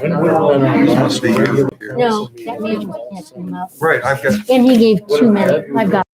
Must be you. No, that man was passing them out. Right, I've got. And he gave 2 minutes. I've got.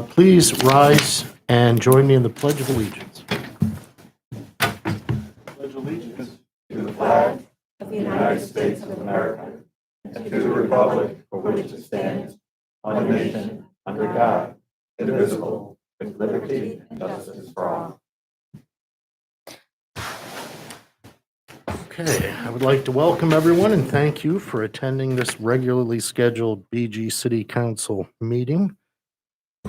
Please rise and join me in the Pledge of Allegiance. Pledge allegiance To the flag of the United States of America and to the republic for which it stands, one nation, under God, indivisible, with liberty and justice for all. Okay, I would like to welcome everyone and thank you for attending this regularly scheduled BG City Council meeting.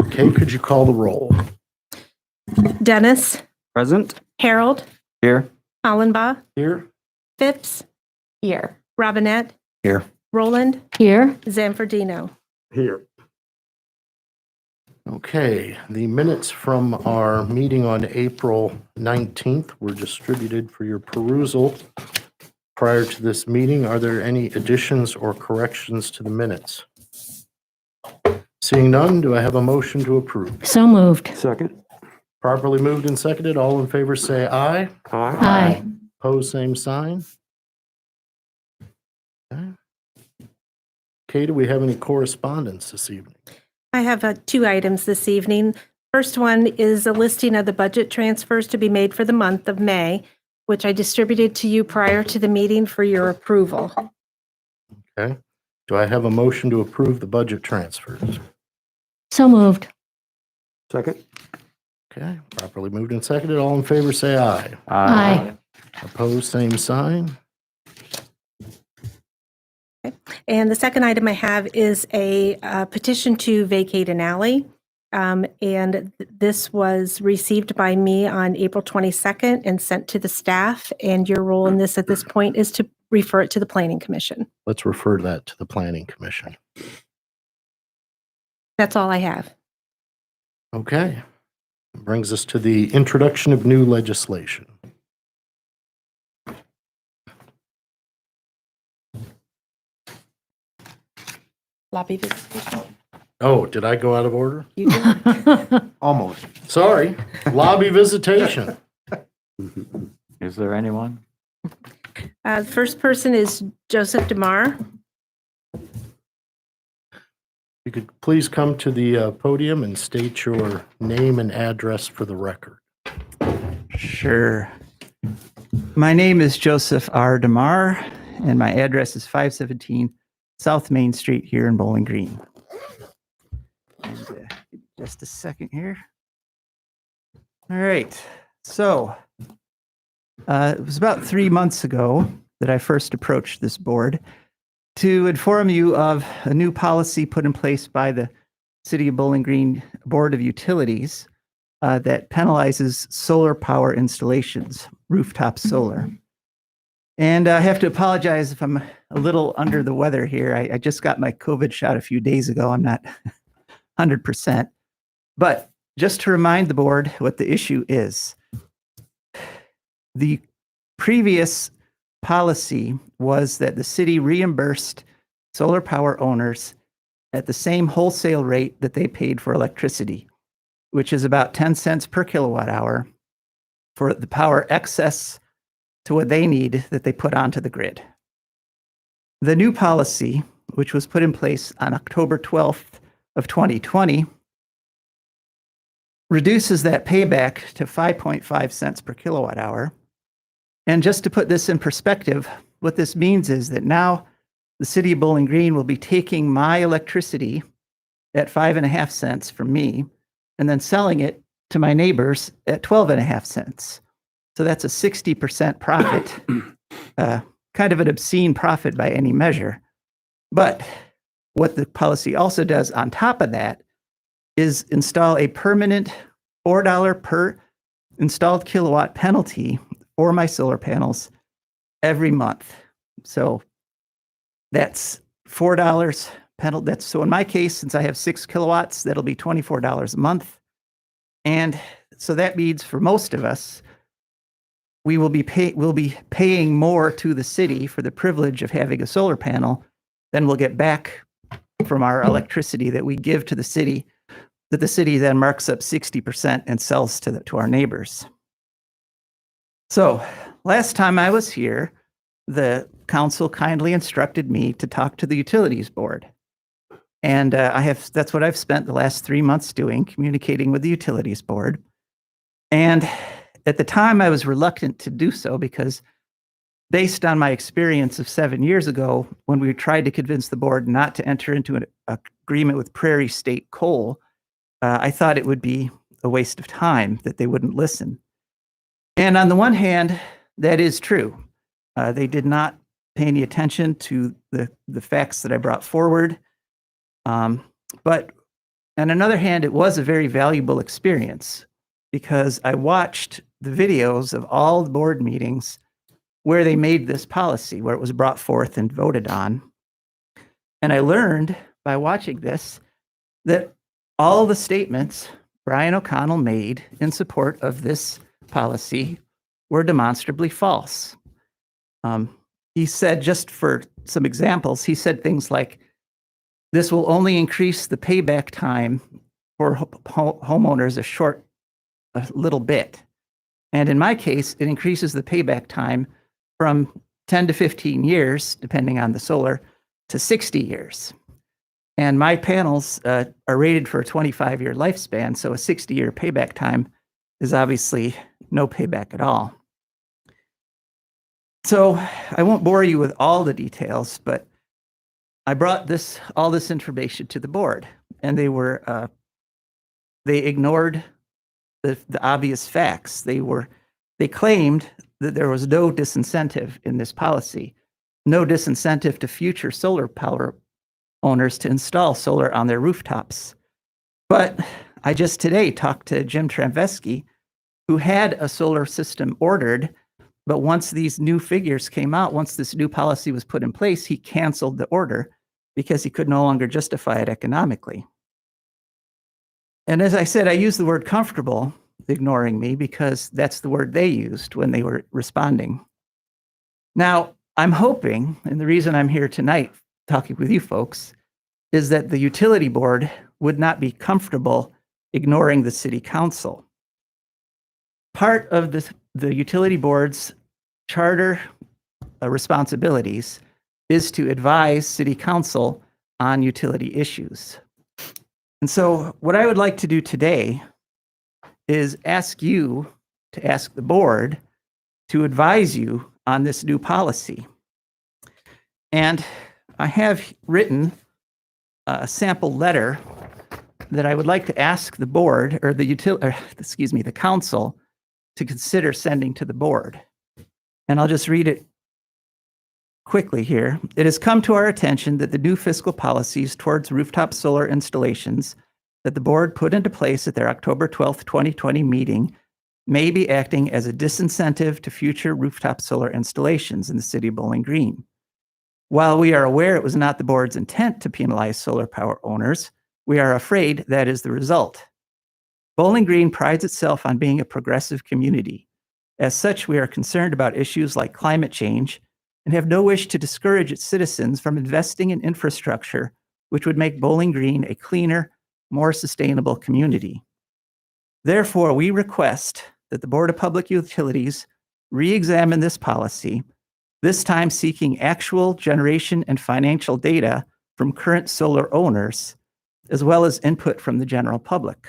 Okay, could you call the roll? Dennis, Present. Harold, Here. Hollenbaugh, Here? Phipps, Here. Robinette, Here. Roland, Here. Zanfordino. Here. Okay, the minutes from our meeting on April 19th were distributed for your perusal. Prior to this meeting, are there any additions or corrections to the minutes? Seeing none, do I have a motion to approve? So moved. Second. Properly moved and seconded. All in favor say aye. Aye. Opposed, same sign. Okay. Okay, do we have any correspondence this evening? I have two items this evening. First one is a listing of the budget transfers to be made for the month of May, which I distributed to you prior to the meeting for your approval. Okay. Do I have a motion to approve the budget transfers? So moved. Second. Okay, properly moved and seconded. All in favor, say aye. Aye. Opposed, same sign. And the second item I have is a petition to vacate an alley. And this was received by me on April 22nd and sent to the staff. And your role in this at this point is to refer it to the Planning Commission. Let's refer that to the Planning Commission. That's all I have. Okay. Brings us to the introduction of new legislation. Lobby visitation. Oh, did I go out of order? You do. Almost. Sorry. Lobby visitation. Is there anyone? The first person is Joseph DeMar. You could please come to the podium and state your name and address for the record. Sure. My name is Joseph R. DeMar, and my address is 517 South Main Street here in Bowling Green. And, just a second here. All right. So it was about 3 months ago that I first approached this board to inform you of a new policy put in place by the City of Bowling Green Board of Utilities that penalizes solar power installations, rooftop solar. And I have to apologize if I'm a little under the weather here. I just got my COVID shot a few days ago. I'm not 100%. But just to remind the board what the issue is, the previous policy was that the city reimbursed solar power owners at the same wholesale rate that they paid for electricity, which is about 10 cents per kilowatt hour for the power excess to what they need that they put onto the grid. The new policy, which was put in place on October 12th of 2020, reduces that payback to 5.5 cents per kilowatt hour. And just to put this in perspective, what this means is that now the city of Bowling Green will be taking my electricity at 5.5 cents from me and then selling it to my neighbors at 12.5 cents. So that's a 60% profit, kind of an obscene profit by any measure. But what the policy also does on top of that is install a permanent $4 per installed kilowatt penalty for my solar panels every month. So that's $4 penalty. So in my case, since I have 6 kilowatts, that'll be $24 a month. And so that means for most of us, we'll be paying more to the city for the privilege of having a solar panel than we'll get back from our electricity that we give to the city, that the city then marks up 60% and sells to our neighbors. So last time I was here, the council kindly instructed me to talk to the utilities board. And that's what I've spent the last 3 months doing, communicating with the utilities board. And at the time I was reluctant to do so because based on my experience of 7 years ago, when we tried to convince the board not to enter into an agreement with Prairie State Coal, I thought it would be a waste of time, that they wouldn't listen. And on the one hand, that is true. They did not pay any attention to the facts that I brought forward. But on another hand, it was a very valuable experience because I watched the videos of all the board meetings where they made this policy, where it was brought forth and voted on. And I learned by watching this that all the statements Brian O'Connell made in support of this policy were demonstrably false. He said, just for some examples, he said things like, this will only increase the payback time for homeowners a little bit. And in my case, it increases the payback time from 10 to 15 years, depending on the solar, to 60 years. And my panels are rated for a 25-year lifespan, so a 60-year payback time is obviously no payback at all. So I won't bore you with all the details, but I brought all this information to the board, and they ignored the obvious facts. They claimed that there was no disincentive in this policy, no disincentive to future solar power owners to install solar on their rooftops. But I just today talked to Jim Tramvesky, who had a solar system ordered, but once these new figures came out, once this new policy was put in place, he canceled the order because he could no longer justify it economically. And as I said, I use the word comfortable ignoring me because that's the word they used when they were responding. Now, I'm hoping, and the reason I'm here tonight talking with you folks, is that the utility board would not be comfortable ignoring the city council. Part of the utility board's charter responsibilities is to advise city council on utility issues. And so what I would like to do today is ask you to ask the board to advise you on this new policy. And I have written a sample letter that I would like to ask the board or the council to consider sending to the board. And I'll just read it quickly here. It has come to our attention that the new fiscal policies towards rooftop solar installations that the board put into place at their October 12th, 2020 meeting may be acting as a disincentive to future rooftop solar installations in the city of Bowling Green. While we are aware it was not the board's intent to penalize solar power owners, we are afraid that is the result. Bowling Green prides itself on being a progressive community. As such, we are concerned about issues like climate change and have no wish to discourage its citizens from investing in infrastructure which would make Bowling Green a cleaner, more sustainable community. Therefore, we request that the Board of Public Utilities re-examine this policy, this time seeking actual generation and financial data from current solar owners, as well as input from the general public.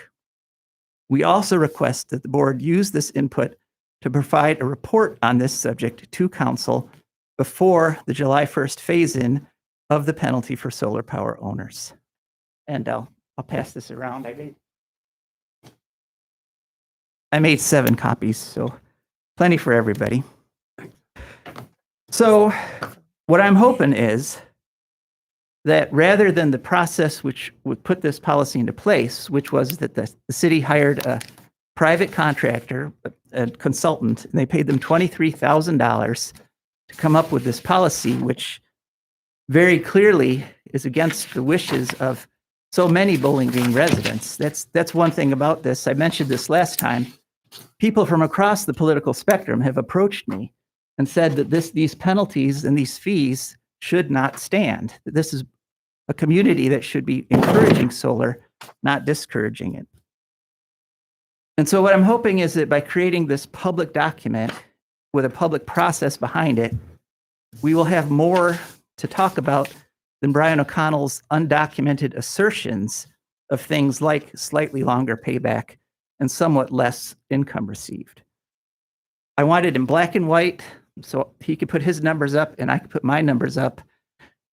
We also request that the board use this input to provide a report on this subject to council before the July 1st phase-in of the penalty for solar power owners. And I'll pass this around. I made 7 copies, so plenty for everybody. So what I'm hoping is that rather than the process which would put this policy into place, which was that the city hired a private contractor, a consultant, and they paid them $23,000 to come up with this policy, which very clearly is against the wishes of so many Bowling Green residents. That's one thing about this. I mentioned this last time. People from across the political spectrum have approached me and said that these penalties and these fees should not stand. That this is a community that should be encouraging solar, not discouraging it. And so what I'm hoping is that by creating this public document with a public process behind it, we will have more to talk about than Brian O'Connell's undocumented assertions of things like slightly longer payback and somewhat less income received. I want it in black and white so he could put his numbers up and I could put my numbers up,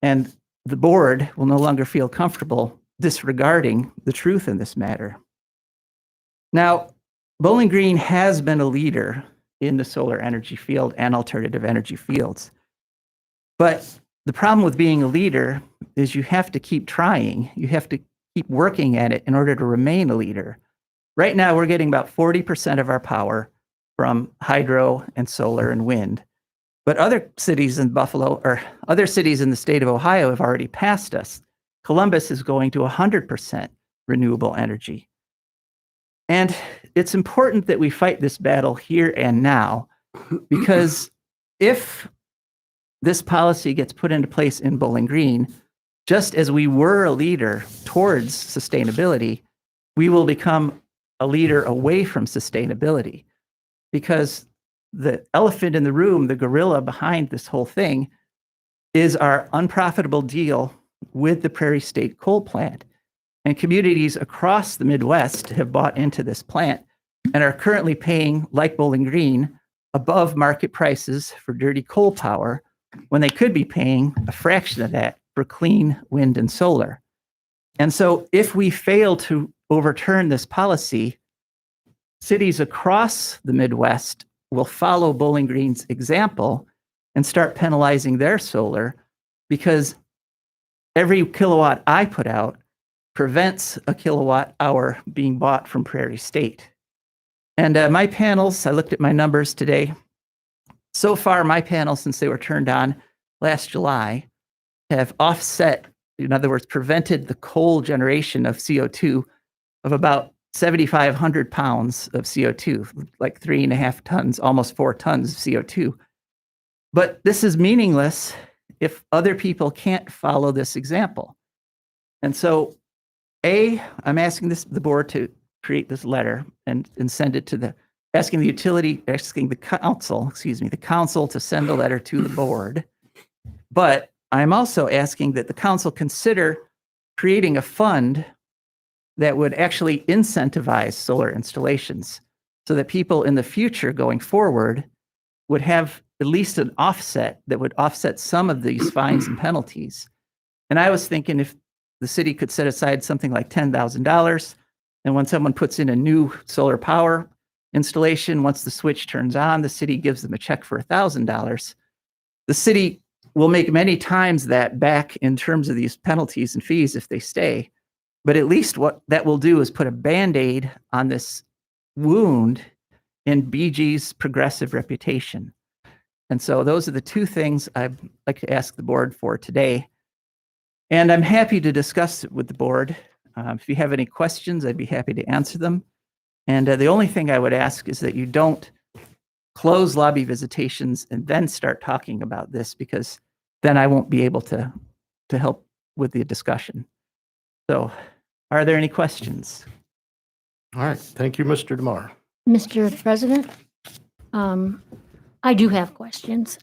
and the board will no longer feel comfortable disregarding the truth in this matter. Now, Bowling Green has been a leader in the solar energy field and alternative energy fields. But the problem with being a leader is you have to keep trying. You have to keep working at it in order to remain a leader. Right now, we're getting about 40% of our power from hydro and solar and wind. But other cities in Buffalo or other cities in the state of Ohio have already passed us. Columbus is going to 100% renewable energy. And it's important that we fight this battle here and now, because if this policy gets put into place in Bowling Green, just as we were a leader towards sustainability, we will become a leader away from sustainability. Because the elephant in the room, the gorilla behind this whole thing, is our unprofitable deal with the Prairie State Coal Plant. And communities across the Midwest have bought into this plant and are currently paying, like Bowling Green, above market prices for dirty coal power when they could be paying a fraction of that for clean wind and solar. And so if we fail to overturn this policy, cities across the Midwest will follow Bowling Green's example and start penalizing their solar because every kilowatt I put out prevents a kilowatt hour being bought from Prairie State. And my panels, I looked at my numbers today. So far, my panels, since they were turned on last July, have offset, in other words, prevented the coal generation of CO2 of about 7,500 pounds of CO2, like 3.5 tons, almost 4 tons of CO2. But this is meaningless if other people can't follow this example. And so, I'm asking the board to create this letter and send it to asking the council to send a letter to the board. But I'm also asking that the council consider creating a fund that would actually incentivize solar installations so that people in the future going forward would have at least an offset that would offset some of these fines and penalties. And I was thinking if the city could set aside something like $10,000, and when someone puts in a new solar power installation, once the switch turns on, the city gives them a check for $1,000. The city will make many times that back in terms of these penalties and fees if they stay. But at least what that will do is put a Band-Aid on this wound in BG's progressive reputation. And so those are the two things I'd like to ask the board for today. And I'm happy to discuss it with the board. If you have any questions, I'd be happy to answer them. And the only thing I would ask is that you don't close lobby visitations and then start talking about this, because then I won't be able to help with the discussion. So are there any questions? All right. Thank you, Mr. DeMar. Mr. President, I do have questions.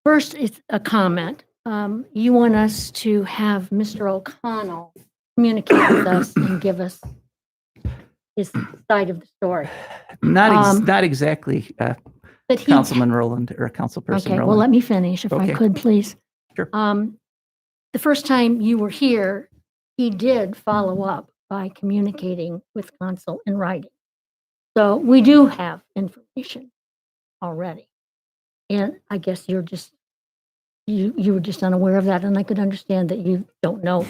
First, it's a comment. You want us to have Mr. O'Connell communicate with us and give us his side of the story. Not exactly, But he, Councilman Rowland or Councilperson okay, Rowland. well, let me finish if Okay. I could, please. Sure. The first time you were here, he did follow up by communicating with council in writing. So we do have information already. And I guess you're just, you were just unaware of that, and I could understand that you don't know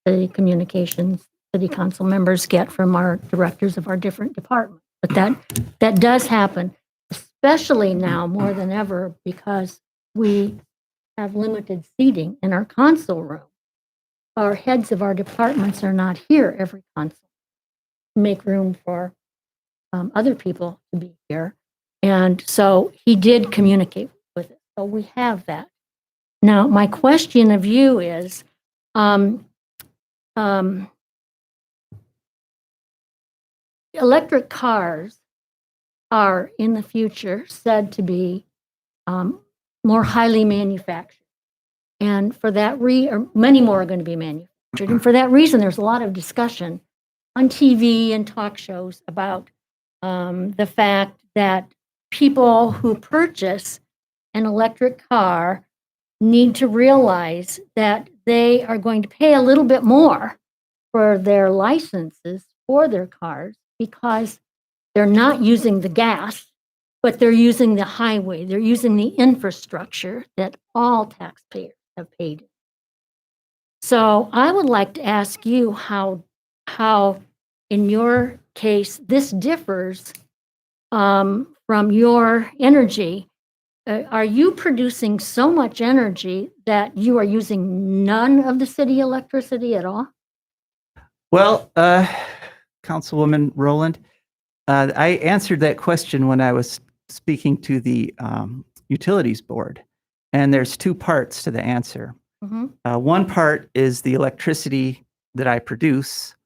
the communications city council members get from our directors of our different departments. But that does happen, especially now more than ever, because we have limited seating in our council room. Our heads of our departments are not here every council to make room for other people to be here. And so he did communicate with it. So we have that. Now, my question of you is, electric cars are in the future said to be more highly manufactured. And for that or many more are going to be manufactured. And for that reason, there's a lot of discussion on TV and talk shows about the fact that people who purchase an electric car need to realize that they are going to pay a little bit more for their licenses for their cars because they're not using the gas, but they're using the highway. They're using the infrastructure that all taxpayers have paid. So I would like to ask you how in your case, this differs from your energy. Are you producing so much energy that you are using none of the city electricity at all? Well, Councilwoman Rowland, I answered that question when I was speaking to the Utilities Board, and there's two parts to the answer. Mm-hmm. One part is the electricity that I produce,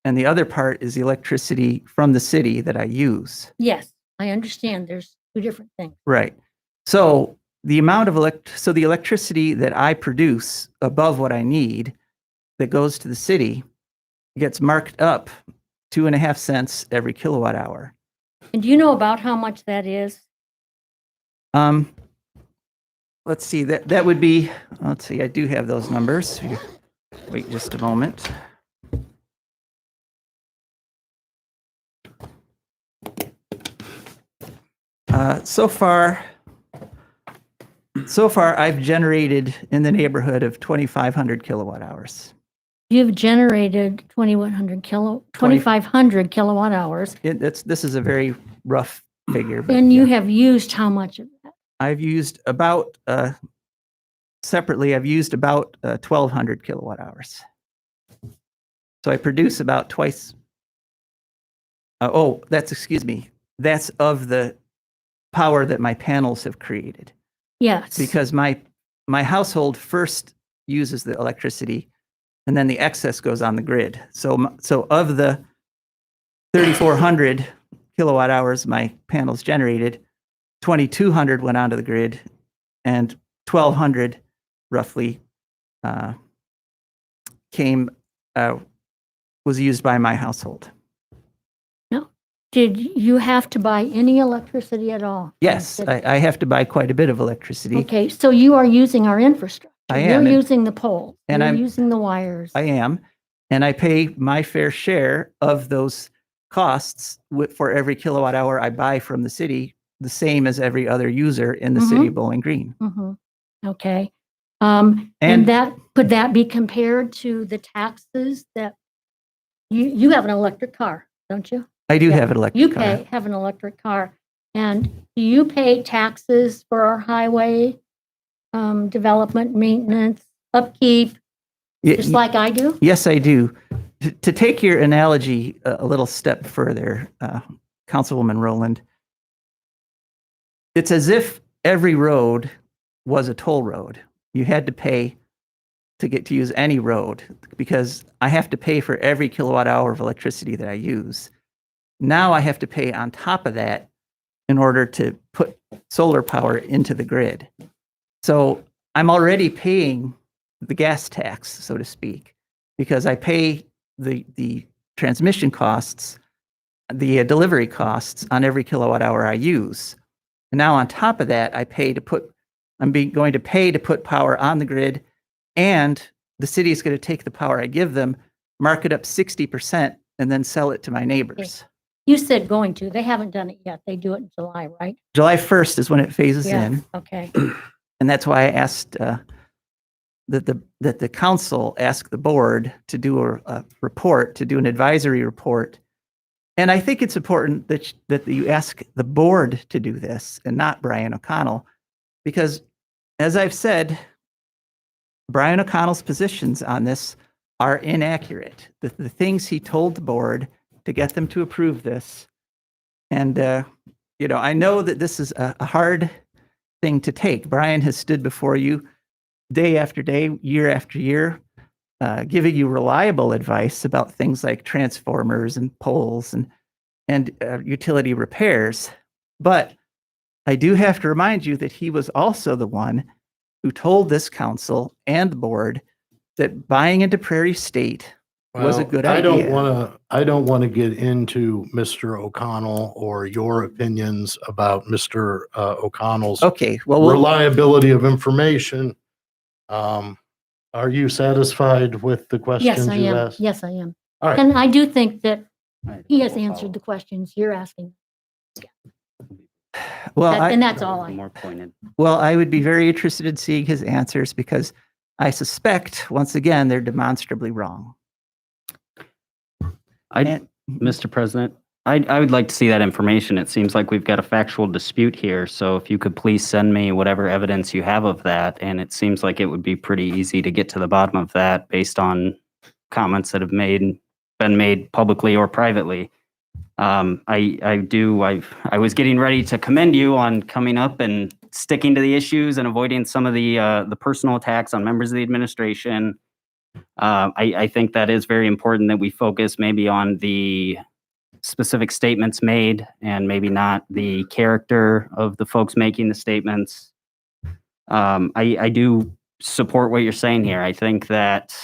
and the other part is the electricity from the city that I use. Yes, I understand. There's two different things. Right. So the amount of the electricity that I produce above what I need that goes to the city gets marked up 2.5 cents every kilowatt hour. And do you know about how much that is? Let's see, that would be, let's see, I do have those numbers. Wait just a moment. So far, I've generated in the neighborhood of 2,500 kilowatt hours. You've generated 2,500 kilowatt hours, This is a very rough figure. But and you yeah. have used how much of that? I've used about, separately, I've used about 1,200 kilowatt hours. So I produce about twice. Excuse me, that's of the power that my panels have created. Yes. Because my household first uses the electricity, and then the excess goes on the grid. So of the 3,400 kilowatt hours my panels generated, 2,200 went onto the grid, and 1,200 roughly was used by my household. No. Did you have to buy any electricity at all? Yes, I have to buy quite a bit of electricity. Okay, so you are using our infrastructure. I am. You're using the pole. And You're I'm using the wires. I am, and I pay my fair share of those costs for every kilowatt hour I buy from the city, the same as every other user in the city of Bowling Green. Mhm. Okay. And that, could that be compared to the taxes that you have an electric car, don't you? I do Yeah. have an electric You car. have an electric car. And do you pay taxes for our highway development, maintenance, upkeep, just like I do? Yes, I do. To take your analogy a little step further, Councilwoman Rowland, it's as if every road was a toll road. You had to pay to get to use any road because I have to pay for every kilowatt hour of electricity that I use. Now I have to pay on top of that in order to put solar power into the grid. So I'm already paying the gas tax, so to speak, because I pay the transmission costs, the delivery costs on every kilowatt hour I use. And now on top of that, I'm going to pay to put power on the grid, and the city is going to take the power I give them, mark it up 60%, and then sell it to my neighbors. You said going to. They haven't done it yet. They do it in July, right? July 1st is when it phases in. Okay. And that's why I asked that the council ask the board to do a report, to do an advisory report. And I think it's important that you ask the board to do this and not Brian O'Connell, because as I've said, Brian O'Connell's positions on this are inaccurate. The things he told the board to get them to approve this. And, I know that this is a hard thing to take. Brian has stood before you day after day, year after year, giving you reliable advice about things like transformers and poles and utility repairs. But I do have to remind you that he was also the one who told this council and the board that buying into Prairie State was a good idea. I don't want to get into Mr. O'Connell or your opinions about Mr. O'Connell's Okay, well, reliability of information. Are you satisfied with the questions Yes, I you am. asked? Yes, I am. All right. And I do think that he has answered the questions you're asking. And that's all I. More pointed. Well, I would be very interested in seeing his answers because I suspect, once again, they're demonstrably wrong. Mr. President, I would like to see that information. It seems like we've got a factual dispute here. So if you could please send me whatever evidence you have of that. And it seems like it would be pretty easy to get to the bottom of that based on comments that have been made publicly or privately. I was getting ready to commend you on coming up and sticking to the issues and avoiding some of the personal attacks on members of the administration. I think that is very important that we focus maybe on the specific statements made and maybe not the character of the folks making the statements. I do support what you're saying here. I think that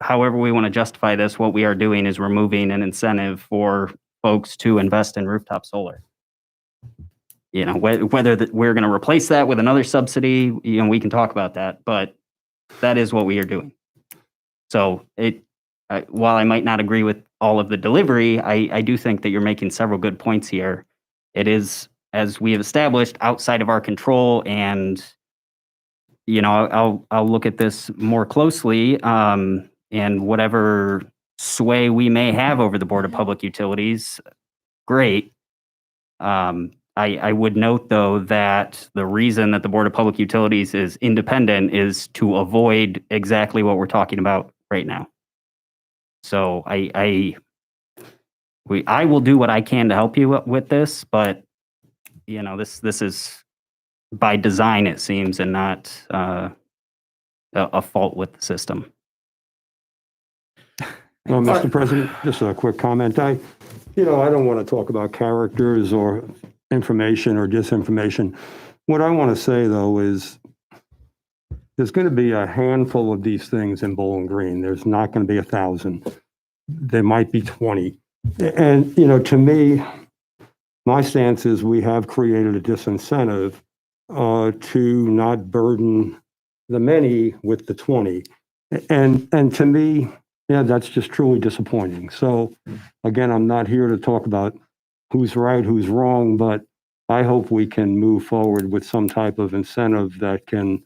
however we want to justify this, what we are doing is removing an incentive for folks to invest in rooftop solar. You know, whether we're going to replace that with another subsidy, you know, we can talk about that, but that is what we are doing. So while I might not agree with all of the delivery, I do think that you're making several good points here. It is, as we have established, outside of our control, and you know, I'll look at this more closely, and whatever sway we may have over the Board of Public Utilities, great. I would note, though, that the reason that the Board of Public Utilities is independent is to avoid exactly what we're talking about right now. So I will do what I can to help you with this, but you know, this is by design, it seems, and not a fault with the system. Well, Mr. President, just a quick comment. I don't want to talk about characters or information or disinformation. What I want to say, though, is there's going to be a handful of these things in Bowling Green. There's not going to be 1,000. There might be 20. And, you know, to me, my stance is we have created a disincentive to not burden the many with the 20. And to me, yeah, that's just truly disappointing. So again, I'm not here to talk about who's right, who's wrong, but I hope we can move forward with some type of incentive that can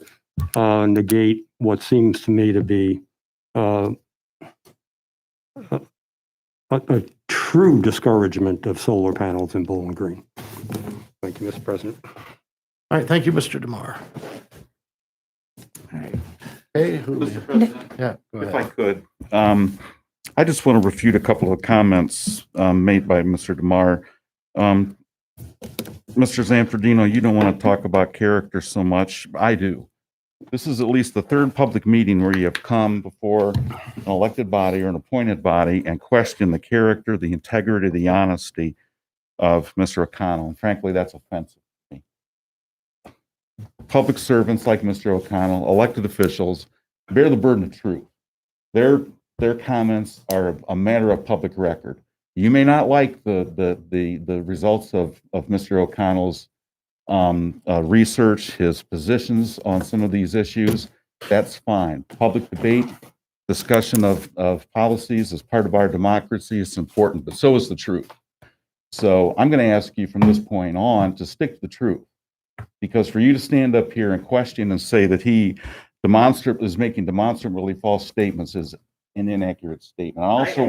negate what seems to me to be a true discouragement of solar panels in Bowling Green. Thank you, Mr. President. All right, thank you, Mr. DeMar. All right. Hey, Mr. President, yeah, go if I ahead. could, I just want to refute a couple of comments made by Mr. DeMar. Mr. Zanfordino, you don't want to talk about character so much. I do. This is at least the third public meeting where you have come before an elected body or an appointed body and questioned the character, the integrity, the honesty of Mr. O'Connell. And frankly, that's offensive to me. Public servants like Mr. O'Connell, elected officials, bear the burden of truth. Their comments are a matter of public record. You may not like the results of Mr. O'Connell's research, his positions on some of these issues. That's fine. Public debate, discussion of policies is part of our democracy. It's important, but so is the truth. So I'm going to ask you from this point on to stick to the truth, because for you to stand up here and question and say that he is making demonstrably false statements is an inaccurate statement. I also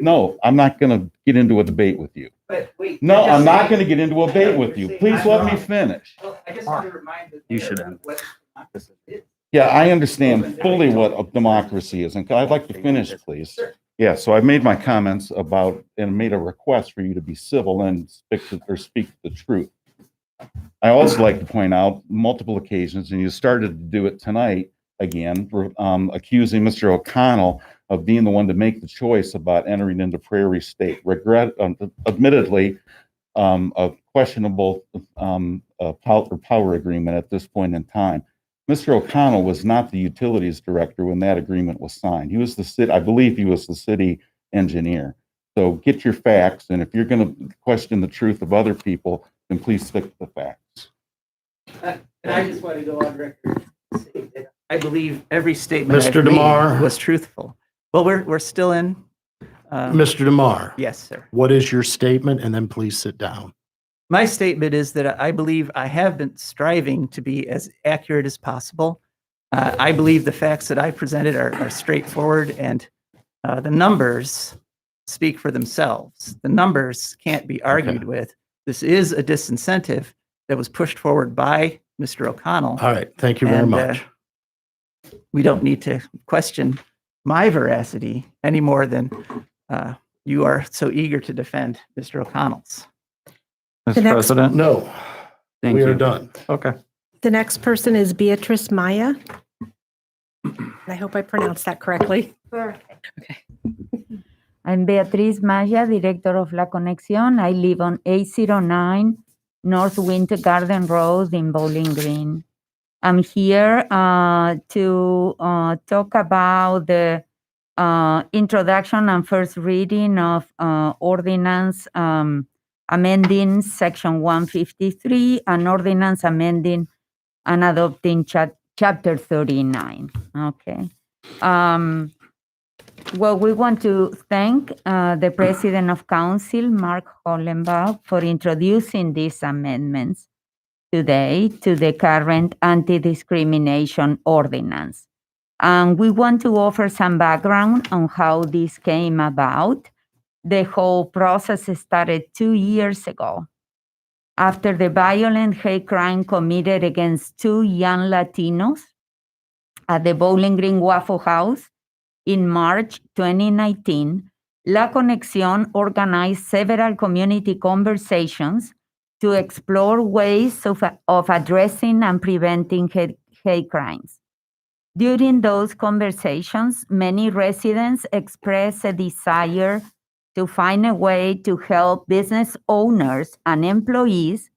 no, I'm not going to get into a debate with you. But wait, No, I'm not going to get into a debate with you. Please let me finish. Well, I just want to remind the You should end. what democracy is. Yeah, I understand fully what a democracy is, and I'd like to finish, please. Sure. Yeah, so I've made my comments about and made a request for you to be civil and speak the truth. I also like to point out multiple occasions, and you started to do it tonight again, accusing Mr. O'Connell of being the one to make the choice about entering into Prairie State. Admittedly, a questionable power agreement at this point in time. Mr. O'Connell was not the utilities director when that agreement was signed. He was I believe he was the city engineer. So get your facts, and if you're going to question the truth of other people, then please stick to the facts. And I just want to go on record and say that I believe every statement Mr. I've made DeMar. was truthful. Well, we're still in. Mr. DeMar, Yes, sir. what is your statement? And then please sit down. My statement is that I believe I have been striving to be as accurate as possible. I believe the facts that I presented are straightforward, and the numbers speak for themselves. The numbers can't be argued with. This is a disincentive that was pushed forward by Mr. O'Connell. All right, thank you very And, much. We don't need to question my veracity any more than you are so eager to defend Mr. O'Connell's. The Mr. next- President? No, Thank we are you. done. Okay. The next person is Beatrice Maya. I hope I pronounced that correctly. I'm Beatriz Maya, Director of La Conexión. I live on 809 North Winter Garden Road in Bowling Green. I'm here to talk about the introduction and first reading of ordinance amending section 153 and ordinance amending and adopting chapter 39. Okay. Well, we want to thank the President of Council, Mark Hollenbach, for introducing these amendments today to the current anti-discrimination ordinance. And we want to offer some background on how this came about. The whole process started 2 years ago after the violent hate crime committed against 2 young Latinos at the Bowling Green Waffle House in March 2019. La Conexión organized several community conversations to explore ways of addressing and preventing hate crimes. During those conversations, many residents expressed a desire to find a way to help business owners and employees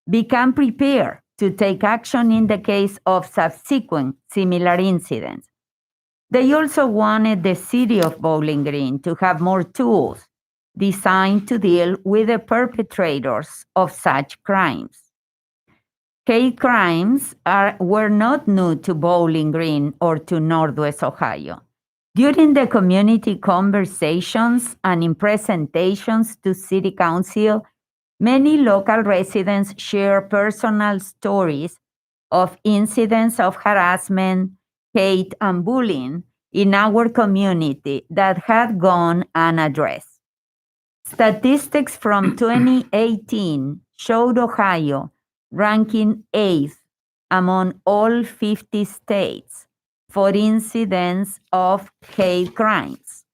become prepared to take action in the case of subsequent similar incidents. They also wanted the city of Bowling Green to have more tools designed to deal with the perpetrators of such crimes. Hate crimes were not new to Bowling Green or to Northwest Ohio. During the community conversations and in presentations to City Council, many local residents share personal stories of incidents of harassment, hate, and bullying in our community that had gone unaddressed. Statistics from 2018 showed Ohio ranking 8th among all 50 states for incidents of hate crimes.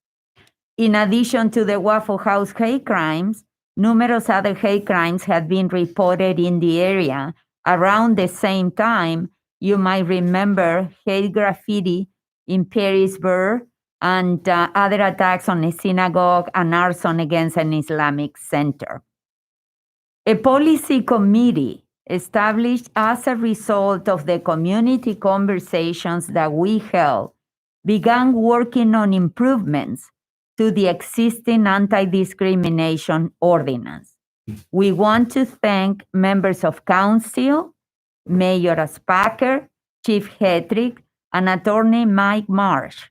In addition to the Waffle House hate crimes, numerous other hate crimes had been reported in the area around the same time. You might remember hate graffiti in Perrysburg and other attacks on a synagogue and arson against an Islamic center. A policy committee established as a result of the community conversations that we held began working on improvements to the existing anti-discrimination ordinance. We want to thank members of council, Mayor Spacker, Chief Hetrick, and Attorney Mike Marsh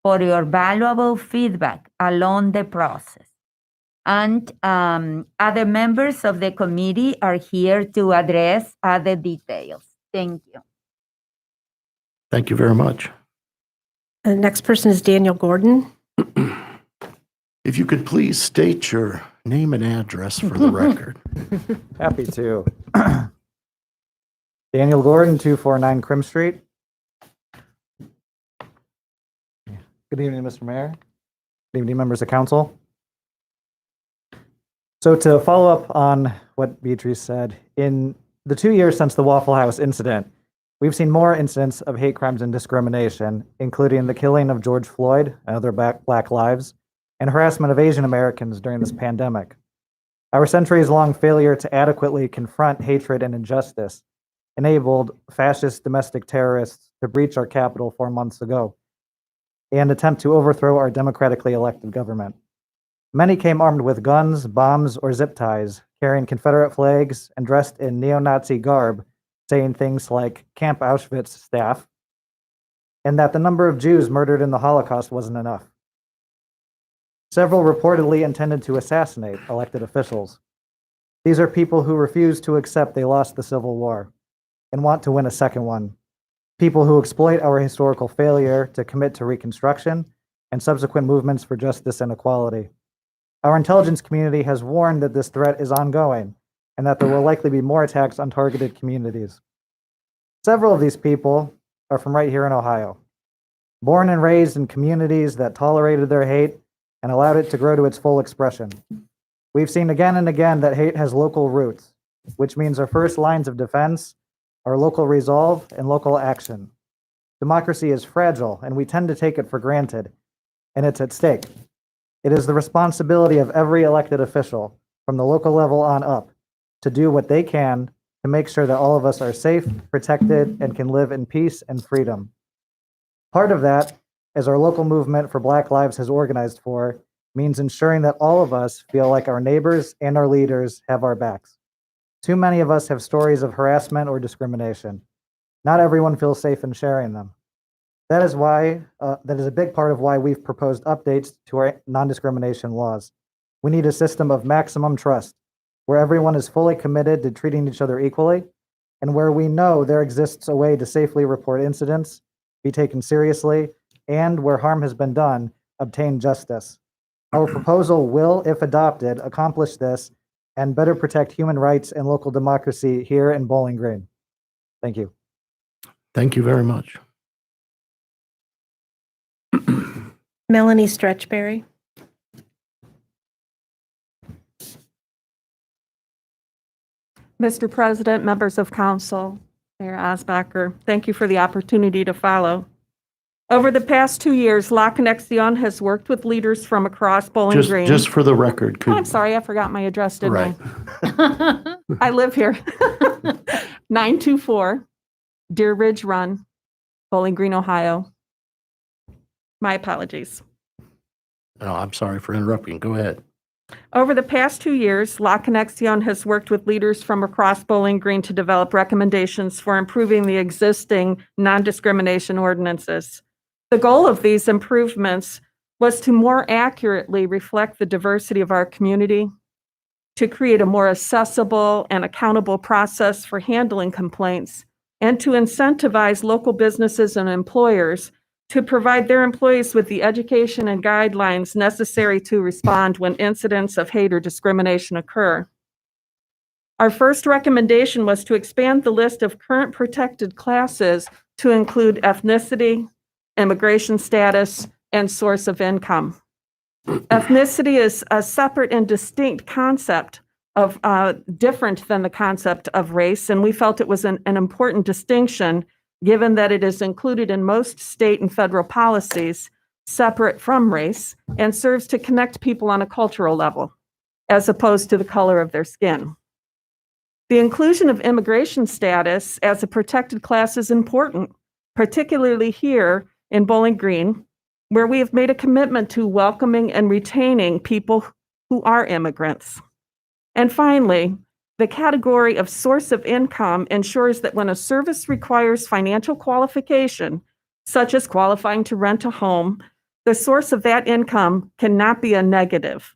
for your valuable feedback along the process. And other members of the committee are here to address other details. Thank you. Thank you very much. The next person is Daniel Gordon. If you could please state your name and address for the record. Happy to. Daniel Gordon, 249 Crim Street. Good evening, Mr. Mayor. Good evening, members of council. So to follow up on what Beatrice said, in the 2 years since the Waffle House incident, we've seen more incidents of hate crimes and discrimination, including the killing of George Floyd and other Black lives, and harassment of Asian Americans during this pandemic. Our centuries-long failure to adequately confront hatred and injustice enabled fascist domestic terrorists to breach our capital 4 months ago and attempt to overthrow our democratically elected government. Many came armed with guns, bombs, or zip ties, carrying Confederate flags and dressed in neo-Nazi garb, saying things like Camp Auschwitz staff, and that the number of Jews murdered in the Holocaust wasn't enough. Several reportedly intended to assassinate elected officials. These are people who refuse to accept they lost the Civil War and want to win a second one. People who exploit our historical failure to commit to Reconstruction and subsequent movements for justice and equality. Our intelligence community has warned that this threat is ongoing and that there will likely be more attacks on targeted communities. Several of these people are from right here in Ohio, born and raised in communities that tolerated their hate and allowed it to grow to its full expression. We've seen again and again that hate has local roots, which means our first lines of defense are local resolve and local action. Democracy is fragile, and we tend to take it for granted, and it's at stake. It is the responsibility of every elected official, from the local level on up, to do what they can to make sure that all of us are safe, protected, and can live in peace and freedom. Part of that, as our local movement for Black Lives has organized for, means ensuring that all of us feel like our neighbors and our leaders have our backs. Too many of us have stories of harassment or discrimination. Not everyone feels safe in sharing them. That is a big part of why we've proposed updates to our non-discrimination laws. We need a system of maximum trust, where everyone is fully committed to treating each other equally, and where we know there exists a way to safely report incidents, be taken seriously, and where harm has been done, obtain justice. Our proposal will, if adopted, accomplish this and better protect human rights and local democracy here in Bowling Green. Thank you. Thank you very much. Melanie Stretchberry. Mr. President, members of council, Mayor Osbacher, thank you for the opportunity to follow. Over the past 2 years, La Conexión has worked with leaders from across Bowling Green. Just for the record, Oh, I'm sorry, I forgot my address, didn't Right. I? I live here. 924 Deer Ridge Run, Bowling Green, Ohio. My apologies. No, I'm sorry for interrupting. Go ahead. Over the past 2 years, La Conexión has worked with leaders from across Bowling Green to develop recommendations for improving the existing non-discrimination ordinances. The goal of these improvements was to more accurately reflect the diversity of our community, to create a more accessible and accountable process for handling complaints, and to incentivize local businesses and employers to provide their employees with the education and guidelines necessary to respond when incidents of hate or discrimination occur. Our first recommendation was to expand the list of current protected classes to include ethnicity, immigration status, and source of income. Ethnicity is a separate and distinct concept of different than the concept of race, and we felt it was an important distinction given that it is included in most state and federal policies separate from race and serves to connect people on a cultural level, as opposed to the color of their skin. The inclusion of immigration status as a protected class is important, particularly here in Bowling Green, where we have made a commitment to welcoming and retaining people who are immigrants. And finally, the category of source of income ensures that when a service requires financial qualification, such as qualifying to rent a home, the source of that income cannot be a negative.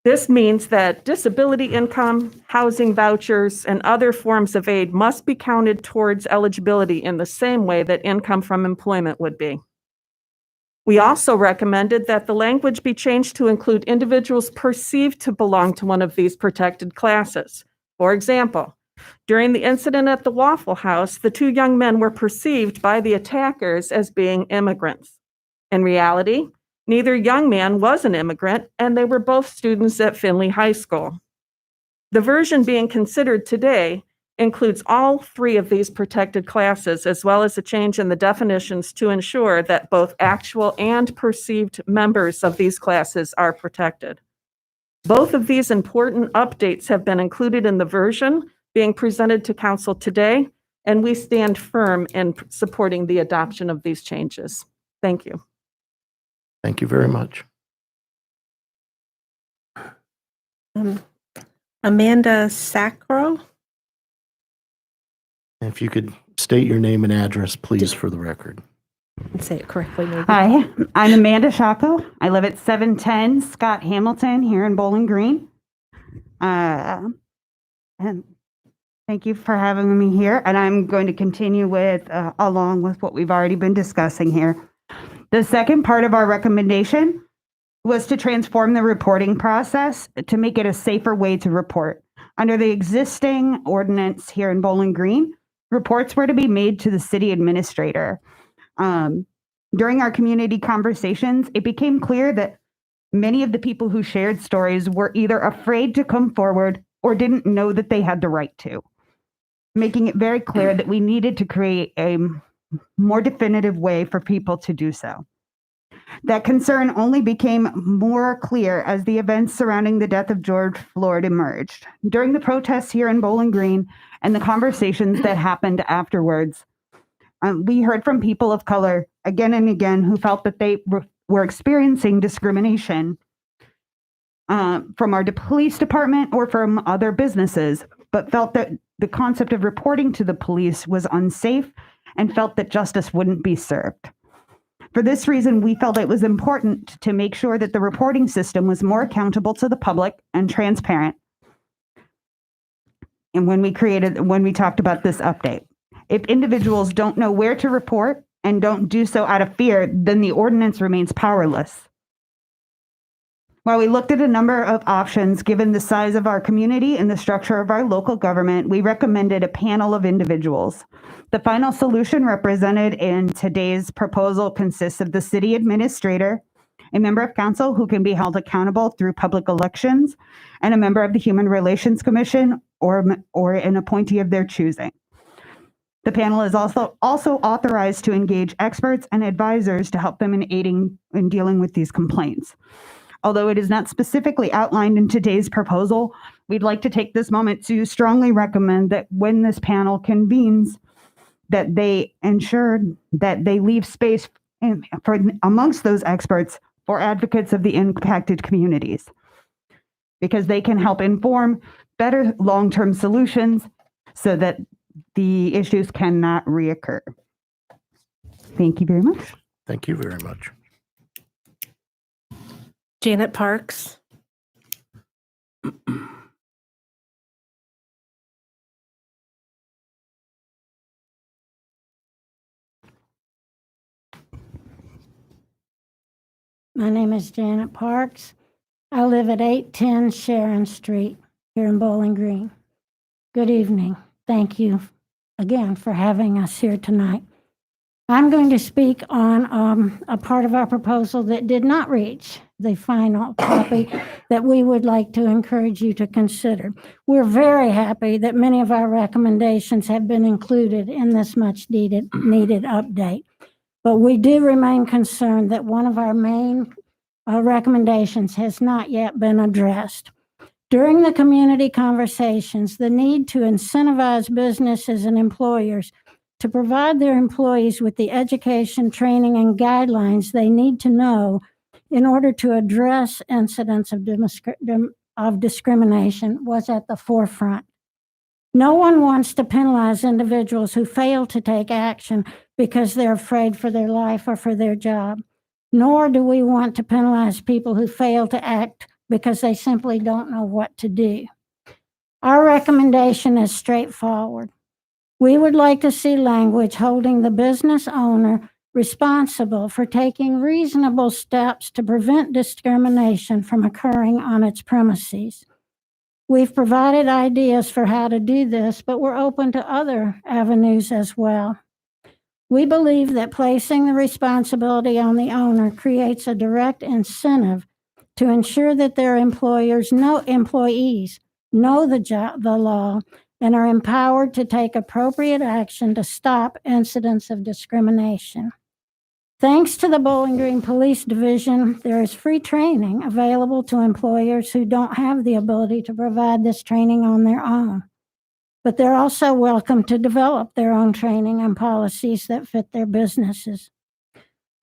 This means that disability income, housing vouchers, and other forms of aid must be counted towards eligibility in the same way that income from employment would be. We also recommended that the language be changed to include individuals perceived to belong to one of these protected classes. For example, during the incident at the Waffle House, the 2 young men were perceived by the attackers as being immigrants. In reality, neither young man was an immigrant, and they were both students at Findlay High School. The version being considered today includes all 3 of these protected classes, as well as a change in the definitions to ensure that both actual and perceived members of these classes are protected. Both of these important updates have been included in the version being presented to council today, and we stand firm in supporting the adoption of these changes. Thank you. Thank you very much. Amanda Sacro. If you could state your name and address, please, for the record. Say it correctly, maybe. Hi, I'm Amanda Shacko. I live at 710 Scott Hamilton here in Bowling Green. And thank you for having me here. And I'm going to continue with, along with what we've already been discussing here. The second part of our recommendation was to transform the reporting process to make it a safer way to report. Under the existing ordinance here in Bowling Green, reports were to be made to the city administrator. During our community conversations, it became clear that many of the people who shared stories were either afraid to come forward or didn't know that they had the right to, making it very clear that we needed to create a more definitive way for people to do so. That concern only became more clear as the events surrounding the death of George Floyd emerged. During the protests here in Bowling Green and the conversations that happened afterwards, we heard from people of color again and again who felt that they were experiencing discrimination from our police department or from other businesses, but felt that the concept of reporting to the police was unsafe and felt that justice wouldn't be served. For this reason, we felt it was important to make sure that the reporting system was more accountable to the public and transparent. And when we talked about this update, if individuals don't know where to report and don't do so out of fear, then the ordinance remains powerless. While we looked at a number of options, given the size of our community and the structure of our local government, we recommended a panel of individuals. The final solution represented in today's proposal consists of the city administrator, a member of council who can be held accountable through public elections, and a member of the Human Relations Commission or an appointee of their choosing. The panel is also authorized to engage experts and advisors to help them in aiding in dealing with these complaints. Although it is not specifically outlined in today's proposal, we'd like to take this moment to strongly recommend that when this panel convenes, that they ensure that they leave space for amongst those experts for advocates of the impacted communities, because they can help inform better long-term solutions so that the issues cannot reoccur. Thank you very much. Thank you very much. Janet Parks. My name is Janet Parks. I live at 810 Sharon Street here in Bowling Green. Good evening. Thank you again for having us here tonight. I'm going to speak on a part of our proposal that did not reach the final copy that we would like to encourage you to consider. We're very happy that many of our recommendations have been included in this much needed update. But we do remain concerned that one of our main recommendations has not yet been addressed. During the community conversations, the need to incentivize businesses and employers to provide their employees with the education, training, and guidelines they need to know in order to address incidents of discrimination was at the forefront. No one wants to penalize individuals who fail to take action because they're afraid for their life or for their job, nor do we want to penalize people who fail to act because they simply don't know what to do. Our recommendation is straightforward. We would like to see language holding the business owner responsible for taking reasonable steps to prevent discrimination from occurring on its premises. We've provided ideas for how to do this, but we're open to other avenues as well. We believe that placing the responsibility on the owner creates a direct incentive to ensure that their employees know the law and are empowered to take appropriate action to stop incidents of discrimination. Thanks to the Bowling Green Police Division, there is free training available to employers who don't have the ability to provide this training on their own. But they're also welcome to develop their own training and policies that fit their businesses.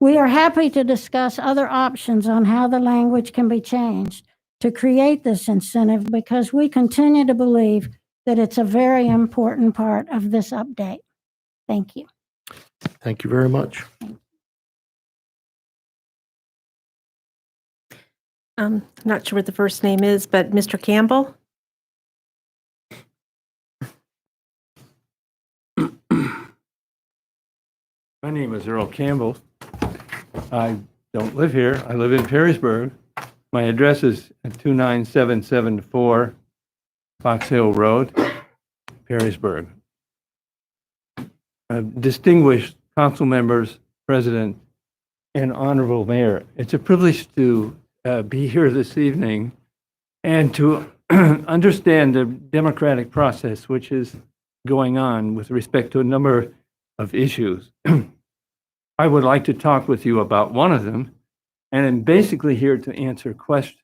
We are happy to discuss other options on how the language can be changed to create this incentive because we continue to believe that it's a very important part of this update. Thank you. Thank you very much. I'm not sure what the first name is, but Mr. Campbell? My name is Earl Campbell. I don't live here. I live in Perrysburg. My address is 29774 Fox Hill Road, Perrysburg. Distinguished council members, president, and honorable mayor, it's a privilege to be here this evening and to understand the democratic process which is going on with respect to a number of issues. I would like to talk with you about one of them, and I'm basically here to answer questions.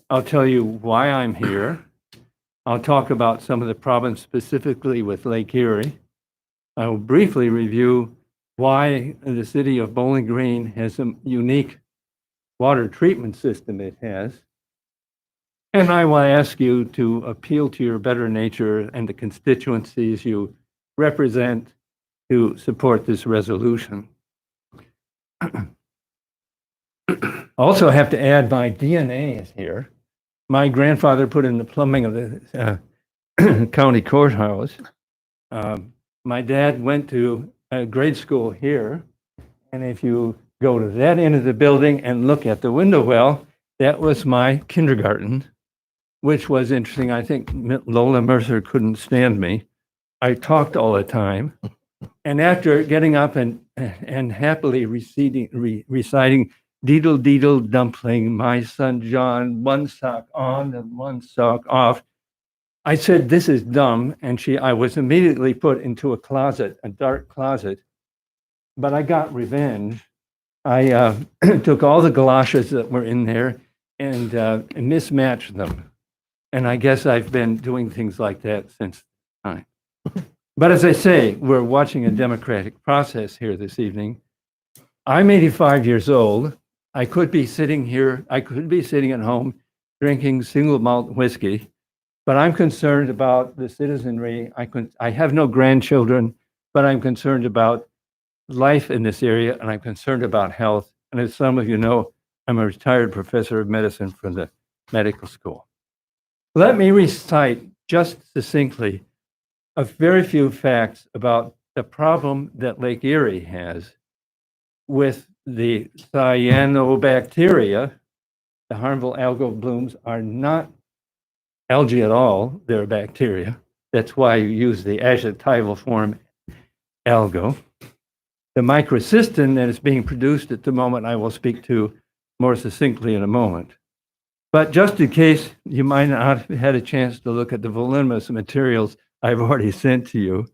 I'll tell you why I'm here. I'll talk about some of the problems specifically with Lake Erie. I will briefly review why the city of Bowling Green has a unique water treatment system it has. And I will ask you to appeal to your better nature and the constituencies you represent to support this resolution. Also have to add my DNA is here. My grandfather put in the plumbing of the county courthouse. My dad went to a grade school here. And if you go to that end of the building and look at the window well, that was my kindergarten, which was interesting. I think Lola Mercer couldn't stand me. I talked all the time. And after getting up and happily reciting Deedle Deedle Dumpling, my son John, one sock on and one sock off, I said, this is dumb. And I was immediately put into a closet, a dark closet. But I got revenge. I took all the galoshes that were in there and mismatched them. And I guess I've been doing things like that since time. But as I say, we're watching a democratic process here this evening. I'm 85 years old. I could be sitting here, I could be sitting at home drinking single malt whiskey, but I'm concerned about the citizenry. I have no grandchildren, but I'm concerned about life in this area, and I'm concerned about health. And as some of you know, I'm a retired professor of medicine from the medical school. Let me recite just succinctly a very few facts about the problem that Lake Erie has with the cyanobacteria. The harmful algal blooms are not algae at all, they're bacteria. That's why you use the adjectival form algo. The microcystin that is being produced at the moment, I will speak to more succinctly in a moment. But just in case you might not have had a chance to look at the voluminous materials I've already sent to you,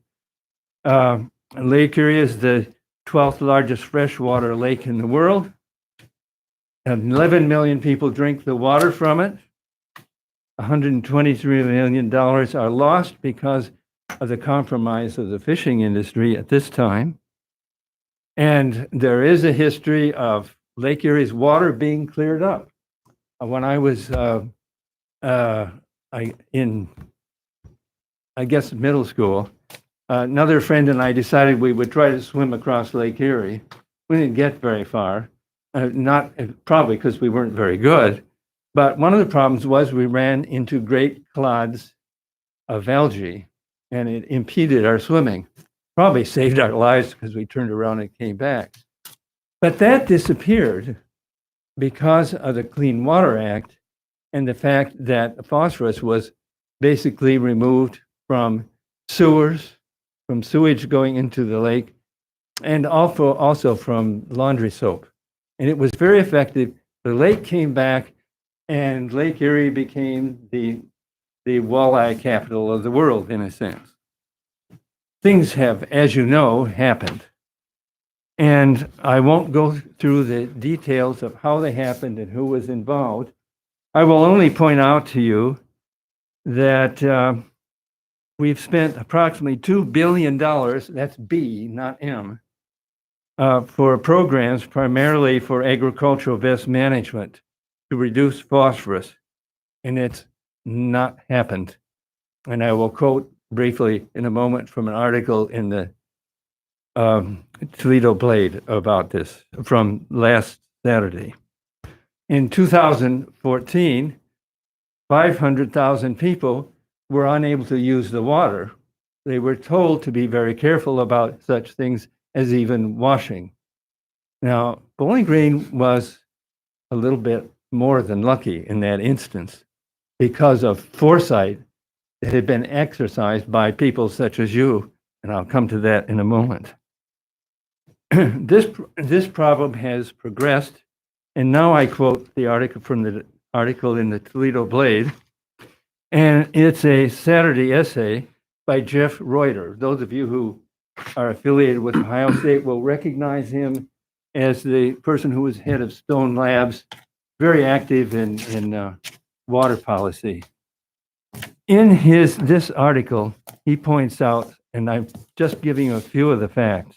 Lake Erie is the 12th largest freshwater lake in the world. 11 million people drink the water from it. $123 million are lost because of the compromise of the fishing industry at this time. And there is a history of Lake Erie's water being cleared up. When I was in, I guess, middle school, another friend and I decided we would try to swim across Lake Erie. We didn't get very far, not probably because we weren't very good, but one of the problems was we ran into great clods of algae, and it impeded our swimming. Probably saved our lives because we turned around and came back. But that disappeared because of the Clean Water Act and the fact that phosphorus was basically removed from sewers, from sewage going into the lake, and also from laundry soap. And it was very effective. The lake came back, and Lake Erie became the walleye capital of the world, in a sense. Things have, as you know, happened. And I won't go through the details of how they happened and who was involved. I will only point out to you that we've spent approximately $2 billion, that's B, not M, for programs primarily for agricultural best management to reduce phosphorus. And it's not happened. And I will quote briefly in a moment from an article in the Toledo Blade about this from last Saturday. In 2014, 500,000 people were unable to use the water. They were told to be very careful about such things as even washing. Now, Bowling Green was a little bit more than lucky in that instance because of foresight that had been exercised by people such as you, and I'll come to that in a moment. This problem has progressed, and now I quote the article from the article in the Toledo Blade, and it's a Saturday essay by Jeff Reuter. Those of you who are affiliated with Ohio State will recognize him as the person who was head of Stone Labs, very active in water policy. In this article, he points out, and I'm just giving you a few of the facts,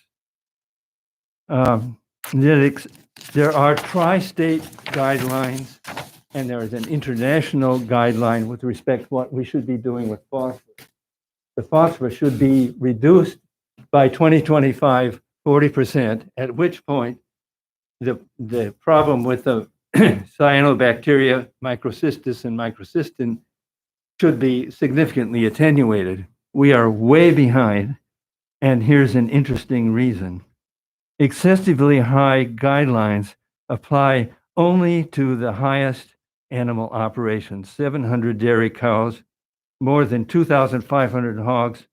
there are tri-state guidelines, and there is an international guideline with respect to what we should be doing with phosphorus. The phosphorus should be reduced by 2025, 40%, at which point the problem with the cyanobacteria, microcystis and microcystin, should be significantly attenuated. We are way behind, and here's an interesting reason. Excessively high guidelines apply only to the highest animal operations, 700 dairy cows, more than 2,500 hogs,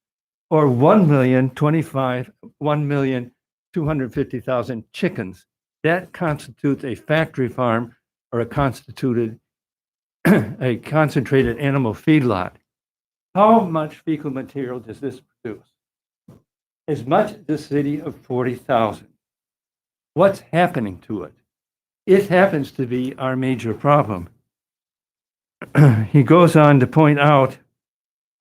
or 1,250,000 chickens. That constitutes a factory farm or a concentrated animal feedlot. How much fecal material does this produce? As much as the city of 40,000. What's happening to it? It happens to be our major problem. He goes on to point out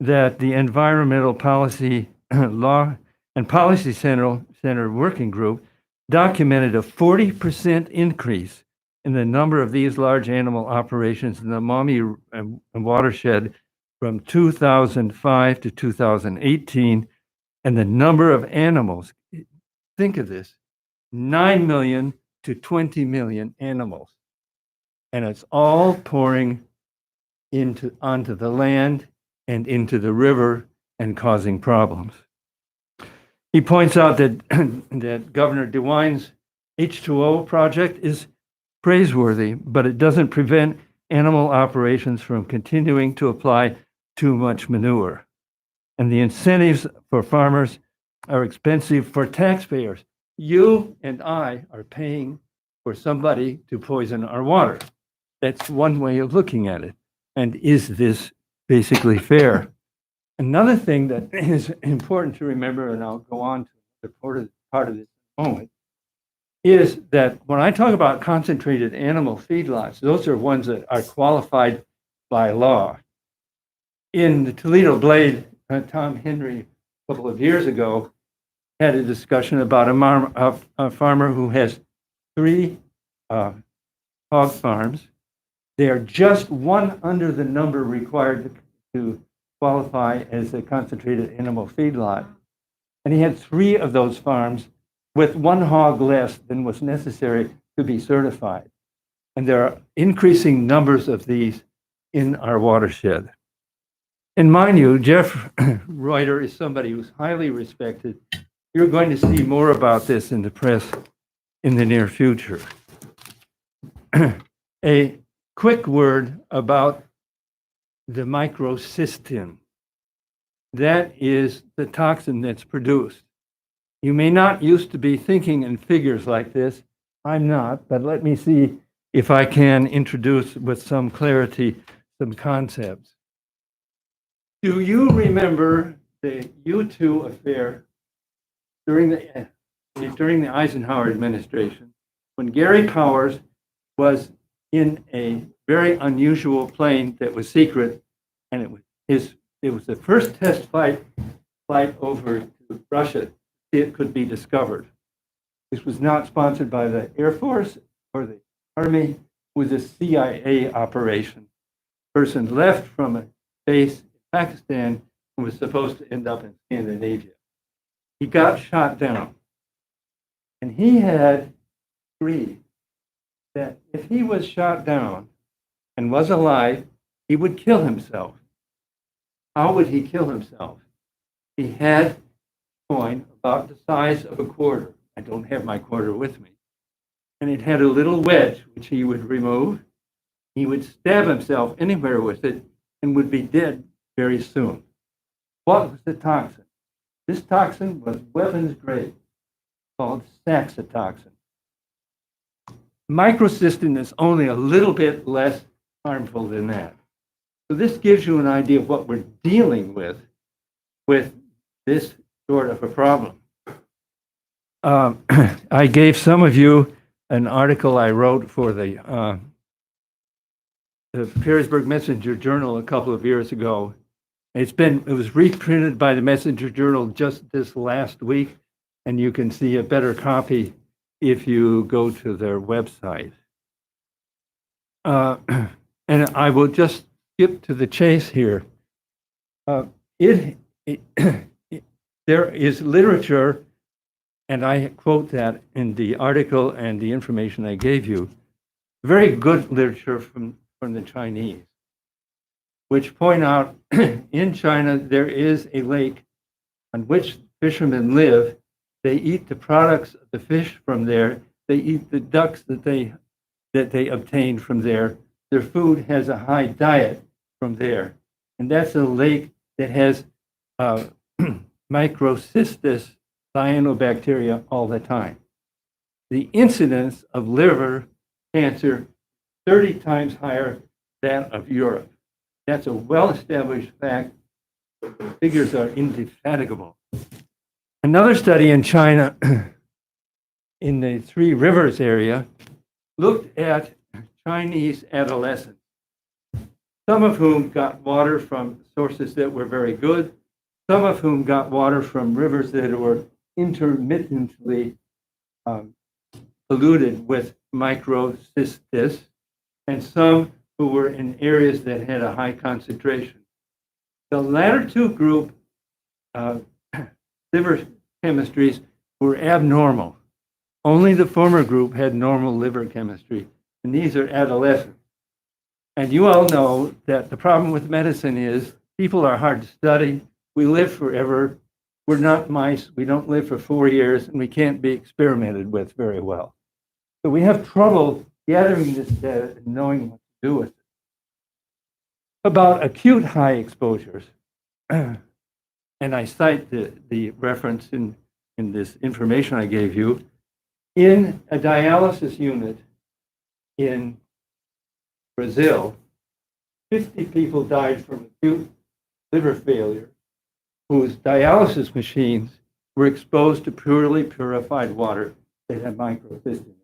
that the Environmental Policy Law and Policy Center Working Group documented a 40% increase in the number of these large animal operations in the Maumee watershed from 2005 to 2018, and the number of animals, think of this, 9 million to 20 million animals. And it's all pouring onto the land and into the river and causing problems. He points out that, that Governor DeWine's H2O project is praiseworthy, but it doesn't prevent animal operations from continuing to apply too much manure. And the incentives for farmers are expensive for taxpayers. You and I are paying for somebody to poison our water. That's one way of looking at it. And is this basically fair? Another thing that is important to remember, and I'll go on to the part of this in a moment, is that when I talk about concentrated animal feedlots, those are ones that are qualified by law. In the Toledo Blade, Tom Henry, a couple of years ago, had a discussion about a farmer who has 3 hog farms. They are just one under the number required to qualify as a concentrated animal feedlot. And he had 3 of those farms with 1 hog less than was necessary to be certified. And there are increasing numbers of these in our watershed. And mind you, Jeff Reuter is somebody who's highly respected. You're going to see more about this in the press in the near future. A quick word about the microcystin. That is the toxin that's produced. You may not used to be thinking in figures like this. I'm not, but let me see if I can introduce with some clarity some concepts. Do you remember the U2 affair during the Eisenhower administration, when Gary Powers was in a very unusual plane that was secret, and it was the first test flight over to Russia. It could be discovered. This was not sponsored by the Air Force or the Army. It was a CIA operation. Person left from a base in Pakistan and was supposed to end up in Scandinavia. He got shot down, and he had agreed that if he was shot down and was alive, he would kill himself. How would he kill himself? He had a coin about the size of a quarter. I don't have my quarter with me. And it had a little wedge, which he would remove. He would stab himself anywhere with it and would be dead very soon. What was the toxin? This toxin was weapons grade, called saxitoxin. Microcystin is only a little bit less harmful than that. So this gives you an idea of what we're dealing with this sort of a problem. I gave some of you an article I wrote for the Perrysburg Messenger Journal a couple of years ago. It was reprinted by the Messenger Journal just this last week, and you can see a better copy if you go to their website. And I will just skip to the chase here. There is literature, and I quote that in the article and the information I gave you, very good literature from the Chinese, which point out in China there is a lake on which fishermen live. They eat the products of the fish from there. They eat the ducks that they obtain from there. Their food has a high diet from there. And that's a lake that has microcystis cyanobacteria all the time. The incidence of liver cancer 30 times higher than of Europe. That's a well-established fact. The figures are indefatigable. Another study in China, in the Three Rivers area, looked at Chinese adolescents, some of whom got water from sources that were very good, some of whom got water from rivers that were intermittently polluted with microcystis, and some who were in areas that had a high concentration. The latter two group liver chemistries were abnormal. Only the former group had normal liver chemistry, and these are adolescents. And you all know that the problem with medicine is people are hard to study. We live forever. We're not mice. We don't live for 4 years, and we can't be experimented with very well. So we have trouble gathering this data and knowing what to do with it. About acute high exposures, and I cite the reference in this information I gave you, in a dialysis unit in Brazil, 50 people died from acute liver failure whose dialysis machines were exposed to purely purified water that had microcystis.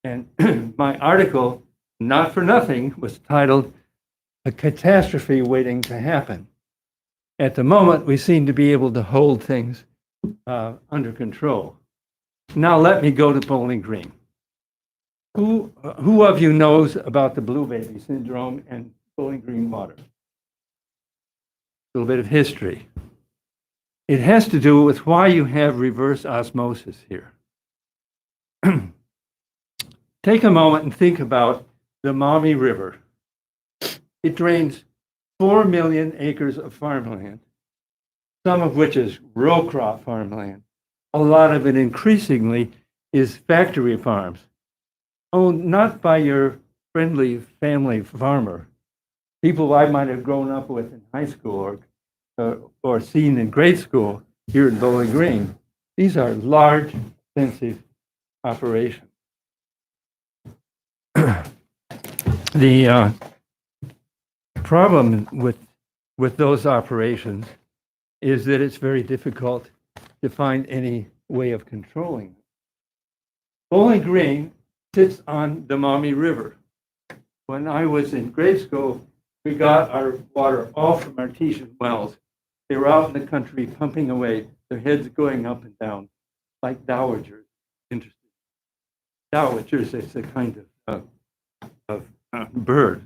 And my article, not for nothing, was titled "A Catastrophe Waiting to Happen." At the moment, we seem to be able to hold things under control. Now let me go to Bowling Green. Who of you knows about the blue baby syndrome and Bowling Green water? A little bit of history. It has to do with why you have reverse osmosis here. Take a moment and think about the Maumee River. It drains 4 million acres of farmland, some of which is row crop farmland. A lot of it increasingly is factory farms, owned not by your friendly family farmer, people I might have grown up with in high school or seen in grade school here in Bowling Green. These are large, expensive operations. The problem with those operations is that it's very difficult to find any way of controlling them. Bowling Green sits on the Maumee River. When I was in grade school, we got our water all from artesian wells. They were out in the country pumping away, their heads going up and down like dowagers. Interesting. Dowagers, it's a kind of bird.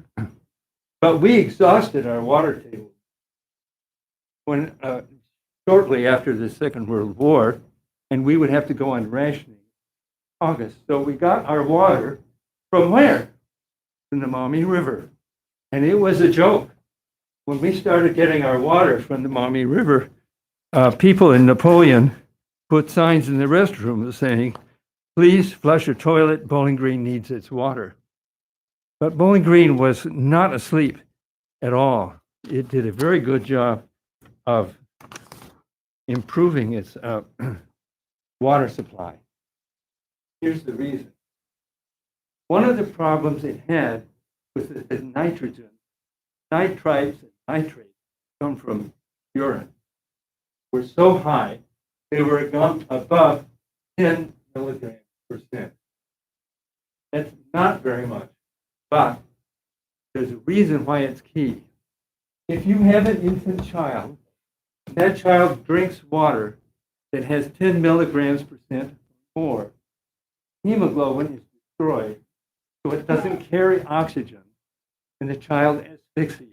But we exhausted our water table when shortly after the Second World War, and we would have to go on rationing August. So we got our water from where? From the Maumee River. And it was a joke. When we started getting our water from the Maumee River, people in Napoleon put signs in the restroom saying, "Please flush your toilet, Bowling Green needs its water." But Bowling Green was not asleep at all. It did a very good job of improving its water supply. Here's the reason. One of the problems it had was that the nitrogen, nitrites and nitrates come from urine, were so high they were above 10 milligrams percent. That's not very much, but there's a reason why it's key. If you have an infant child, that child drinks water that has 10 milligrams percent or more, hemoglobin is destroyed, so it doesn't carry oxygen, and the child asphyxiates.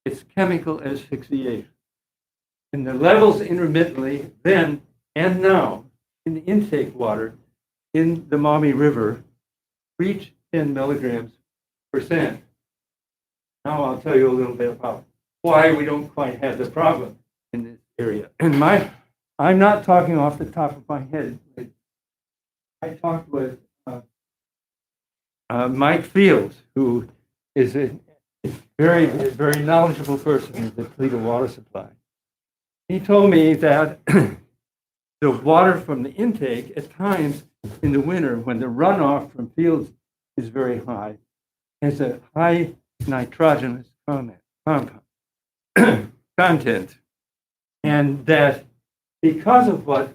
It's chemical asphyxiation. And the levels intermittently then and now in the intake water in the Maumee River reach 10 milligrams percent. Now I'll tell you a little bit about why we don't quite have the problem in this area. And I'm not talking off the top of my head. I talked with Mike Fields, who is a very knowledgeable person in the Toledo water supply. He told me that the water from the intake, at times in the winter, when the runoff from fields is very high, has a high nitrogenous content. And that because of what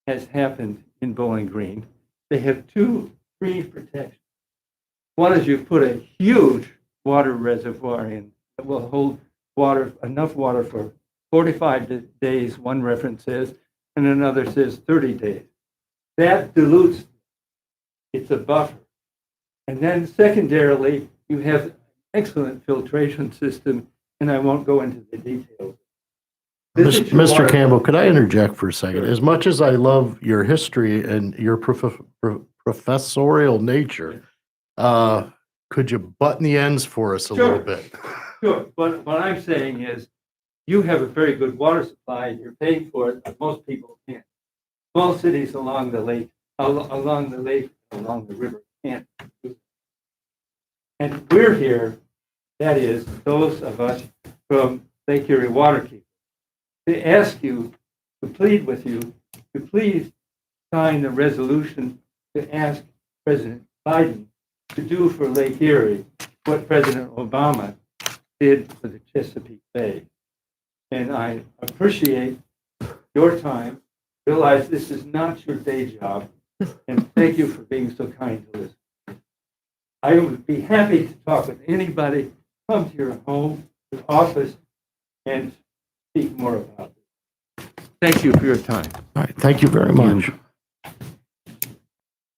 has happened in Bowling Green, they have two free protections. One is you put a huge water reservoir in that will hold water, enough water for 45 days, one reference says, and another says 30 days. That dilutes, it's a buffer. And then secondarily, you have excellent filtration system, and I won't go into the details. Mr. Campbell, could I interject for a second? As much as I love your history and your professorial nature, could you button the ends for us a little bit? Sure, but what I'm saying is, you have a very good water supply, and you're paying for it, but most people can't. Small cities along the river can't. And we're here, that is, those of us from Lake Erie Waterkeeper, to ask you, to plead with you, to please sign the resolution to ask President Biden to do for Lake Erie what President Obama did for the Chesapeake Bay. And I appreciate your time, realize this is not your day job, and thank you for being so kind to us. I would be happy to talk with anybody, come to your home, your office, and speak more about it. Thank you for your time. All right, thank you very much.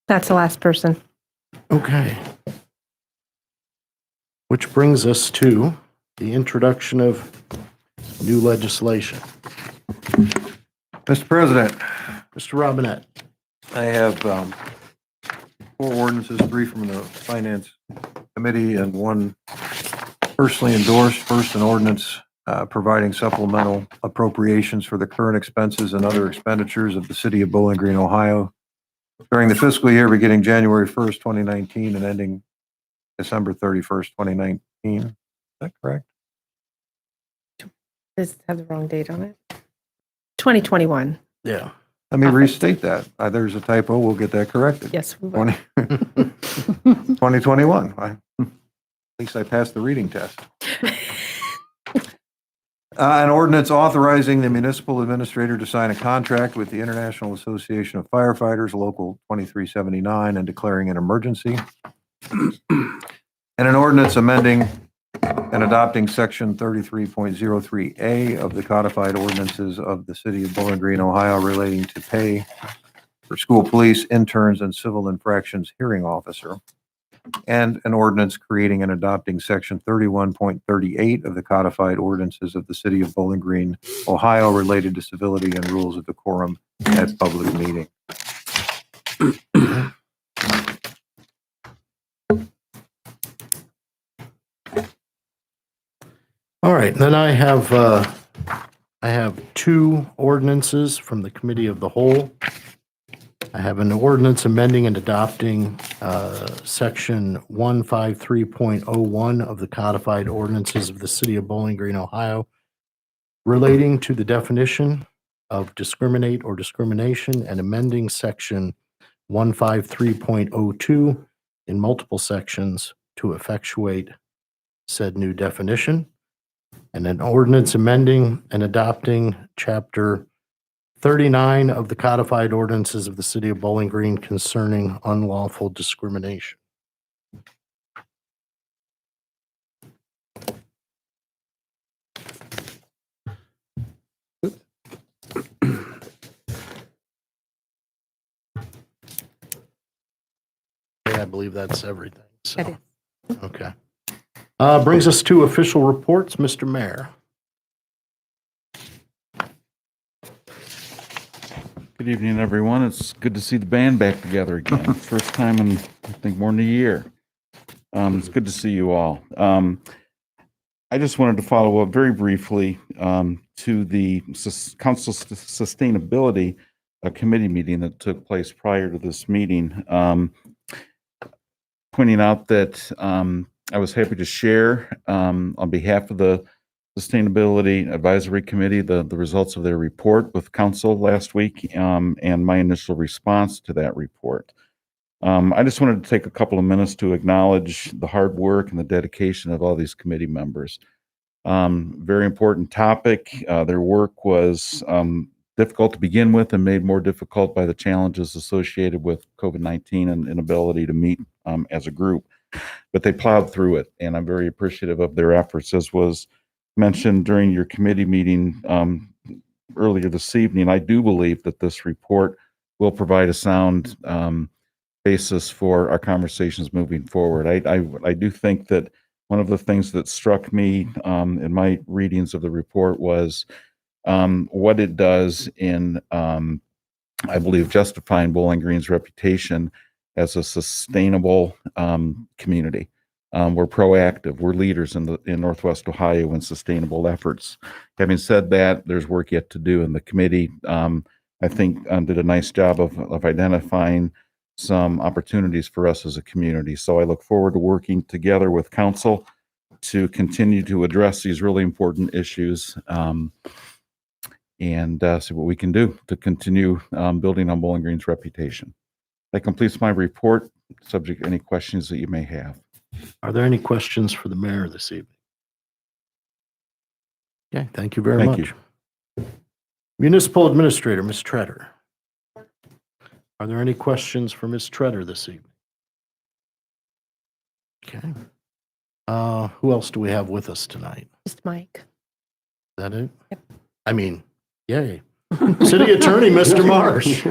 That's the last person. Okay. Which brings us to the introduction of new legislation. Mr. President, Mr. Robinette. I have 4 ordinances, 3 from the Finance Committee and 1 personally endorsed. First, an ordinance providing supplemental appropriations for the current expenses and other expenditures of the City of Bowling Green, Ohio during the fiscal year beginning January 1st, 2019 and ending December 31st, 2019. Is that correct? Does it have the wrong date on it? 2021. Yeah. Let me restate that. There's a typo. We'll get that corrected. Yes, we will. 2021. At least I passed the reading test. An ordinance authorizing the municipal administrator to sign a contract with the International Association of Firefighters, Local 2379, and declaring an emergency. And an ordinance amending and adopting Section 33.03A of the codified ordinances of the City of Bowling Green, Ohio, relating to pay for school police, interns, and civil infractions hearing officer. And an ordinance creating and adopting Section 31.38 of the codified ordinances of the City of Bowling Green, Ohio, related to civility and rules of decorum at public meeting. All right, then I have 2 ordinances from the Committee of the Whole. I have an ordinance amending and adopting Section 153.01 of the codified ordinances of the City of Bowling Green, Ohio, relating to the definition of discriminate or discrimination, and amending Section 153.02 in multiple sections to effectuate said new definition. And an ordinance amending and adopting Chapter 39 of the codified ordinances of the City of Bowling Green concerning unlawful discrimination. I believe that's everything. So, That okay. Brings us to official reports, Mr. Mayor. Good evening, everyone. It's good to see the band back together again. First time in, I think, more than a year. It's good to see you all. I just wanted to follow up very briefly to the Council Sustainability Committee meeting that took place prior to this meeting, pointing out that I was happy to share on behalf of the Sustainability Advisory Committee the results of their report with council last week and my initial response to that report. I just wanted to take a couple of minutes to acknowledge the hard work and the dedication of all these committee members. Very important topic. Their work was difficult to begin with and made more difficult by the challenges associated with COVID-19 and inability to meet as a group. But they plowed through it, and I'm very appreciative of their efforts, as was mentioned during your committee meeting earlier this evening. I do believe that this report will provide a sound basis for our conversations moving forward. I do think that one of the things that struck me in my readings of the report was what it does in, I believe, justifying Bowling Green's reputation as a sustainable community. We're proactive. We're leaders in Northwest Ohio in sustainable efforts. Having said that, there's work yet to do, and the committee, I think, did a nice job of identifying some opportunities for us as a community. So I look forward to working together with council to continue to address these really important issues and see what we can do to continue building on Bowling Green's reputation. That completes my report, subject to any questions that you may have. Are there any questions for the mayor this evening? Okay, thank you very Thank much. Municipal Administrator, Ms. Treader. Are there any questions for Ms. Treader this evening? Okay. Who else do we have with us tonight? Just Mike. Is that it? Yep. I mean, yay. City Attorney, Mr. Marsh.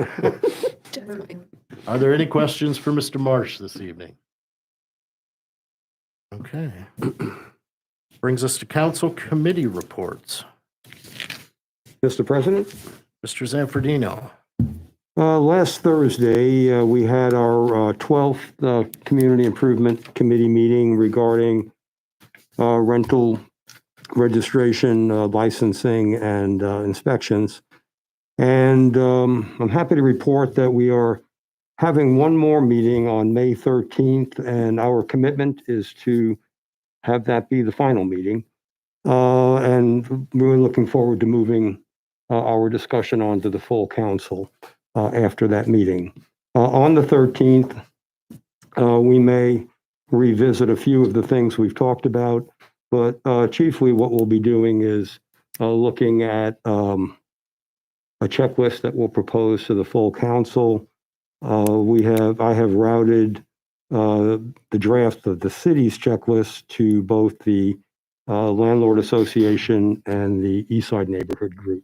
Are there any questions for Mr. Marsh this evening? Okay. Brings us to council committee reports. Mr. President? Mr. Zanfordino. Last Thursday, we had our 12th Community Improvement Committee meeting regarding rental registration, licensing, and inspections. And I'm happy to report that we are having one more meeting on May 13th, and our commitment is to have that be the final meeting. And we're looking forward to moving our discussion on to the full council after that meeting. On the 13th, we may revisit a few of the things we've talked about, but chiefly what we'll be doing is looking at a checklist that we'll propose to the full council. I have routed the draft of the city's checklist to both the Landlord Association and the Eastside Neighborhood Group.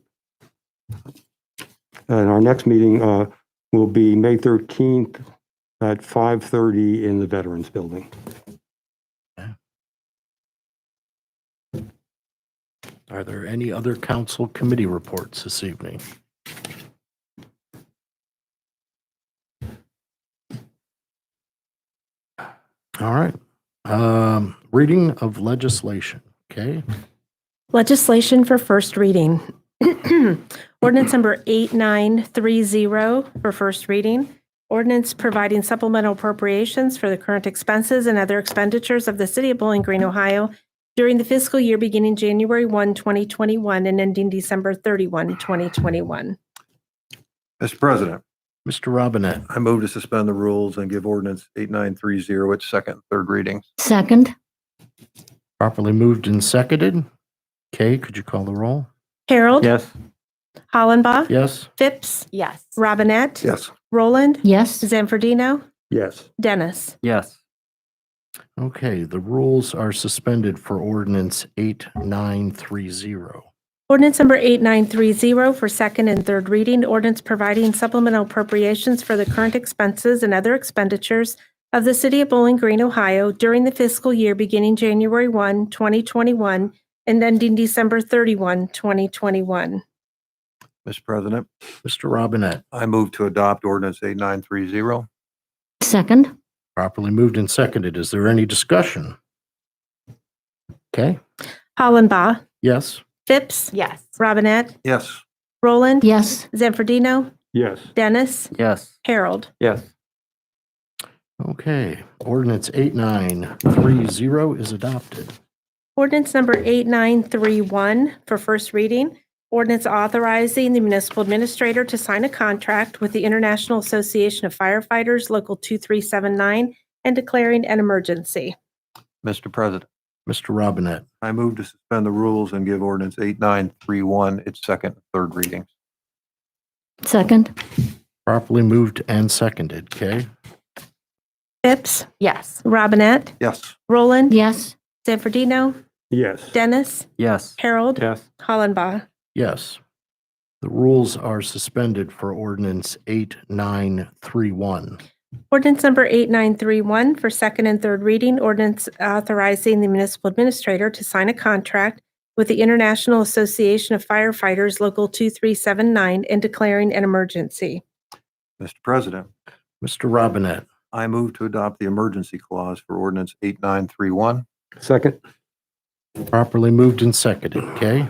And our next meeting will be May 13th at 5:30 in the Veterans Building. Are there any other council committee reports this evening? All right. Reading of legislation. Okay. Legislation for first reading. Ordinance number 8930 for first reading. Ordinance providing supplemental appropriations for the current expenses and other expenditures of the City of Bowling Green, Ohio during the fiscal year beginning January 1, 2021 and ending December 31, 2021. Mr. President, Mr. Robinette. I move to suspend the rules and give ordinance 8930 its second, third readings. Second. Properly moved and seconded. Kay, could you call the roll? Harold? Yes. Hollenbach. Yes? Phipps. Yes. Robinette. Yes. Roland. Yes. Zanfordino. Yes. Dennis. Yes. Okay, the rules are suspended for ordinance 8930. Ordinance number 8930 for second and third reading. Ordinance providing supplemental appropriations for the current expenses and other expenditures of the City of Bowling Green, Ohio during the fiscal year beginning January 1, 2021 and ending December 31, 2021. Mr. President, Mr. Robinette, I move to adopt ordinance 8930. Second. properly moved and seconded. Is there any discussion? Okay, Hollenbach. yes? Phipps. Yes. Robinette. Yes. Roland. Yes. Zanfordino. Yes. Dennis. Yes. Harold. Yes. Okay, ordinance 8930 is adopted. Ordinance number 8931 for first reading. Ordinance authorizing the municipal administrator to sign a contract with the International Association of Firefighters, Local 2379, and declaring an emergency. Mr. President, Mr. Robinette, I move to suspend the rules and give ordinance 8931 its second and third readings. Second. properly moved and seconded. Okay, Phipps. Yes. Robinette. Yes. Roland. Yes. Zanfordino. Yes. Dennis. Yes. Harold. Yes. Hollenbach. yes. The rules are suspended for ordinance 8931. Ordinance number 8931 for second and third reading. Ordinance authorizing the municipal administrator to sign a contract with the International Association of Firefighters, Local 2379, and declaring an emergency. Mr. President, Mr. Robinette, I move to adopt the emergency clause for ordinance 8931. Second. properly moved and seconded. Okay,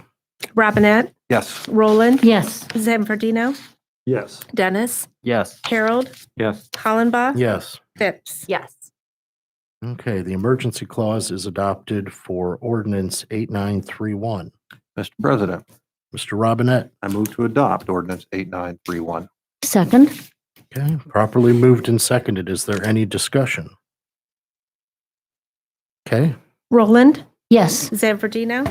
Robinette. Yes. Roland. Yes. Zanfordino. Yes. Dennis. Yes. Harold. Yes. Hollenbach. yes. Phipps. Yes. Okay, the emergency clause is adopted for ordinance 8931. Mr. President, Mr. Robinette, I move to adopt ordinance 8931. Second. okay, properly moved and seconded. Is there any discussion? Okay, Roland. Yes. Zanfordino.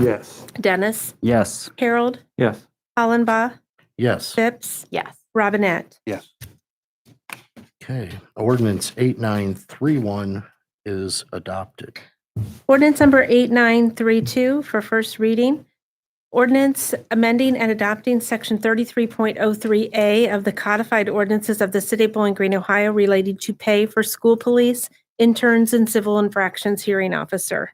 Yes. Dennis. Yes. Harold. Yes. Hollenbach. yes. Phipps. Yes. Robinette. Yes. Okay, ordinance 8931 is adopted. Ordinance number 8932 for first reading. Ordinance amending and adopting section 33.03A of the codified ordinances of the City of Bowling Green, Ohio related to pay for school police, interns, and civil infractions hearing officer.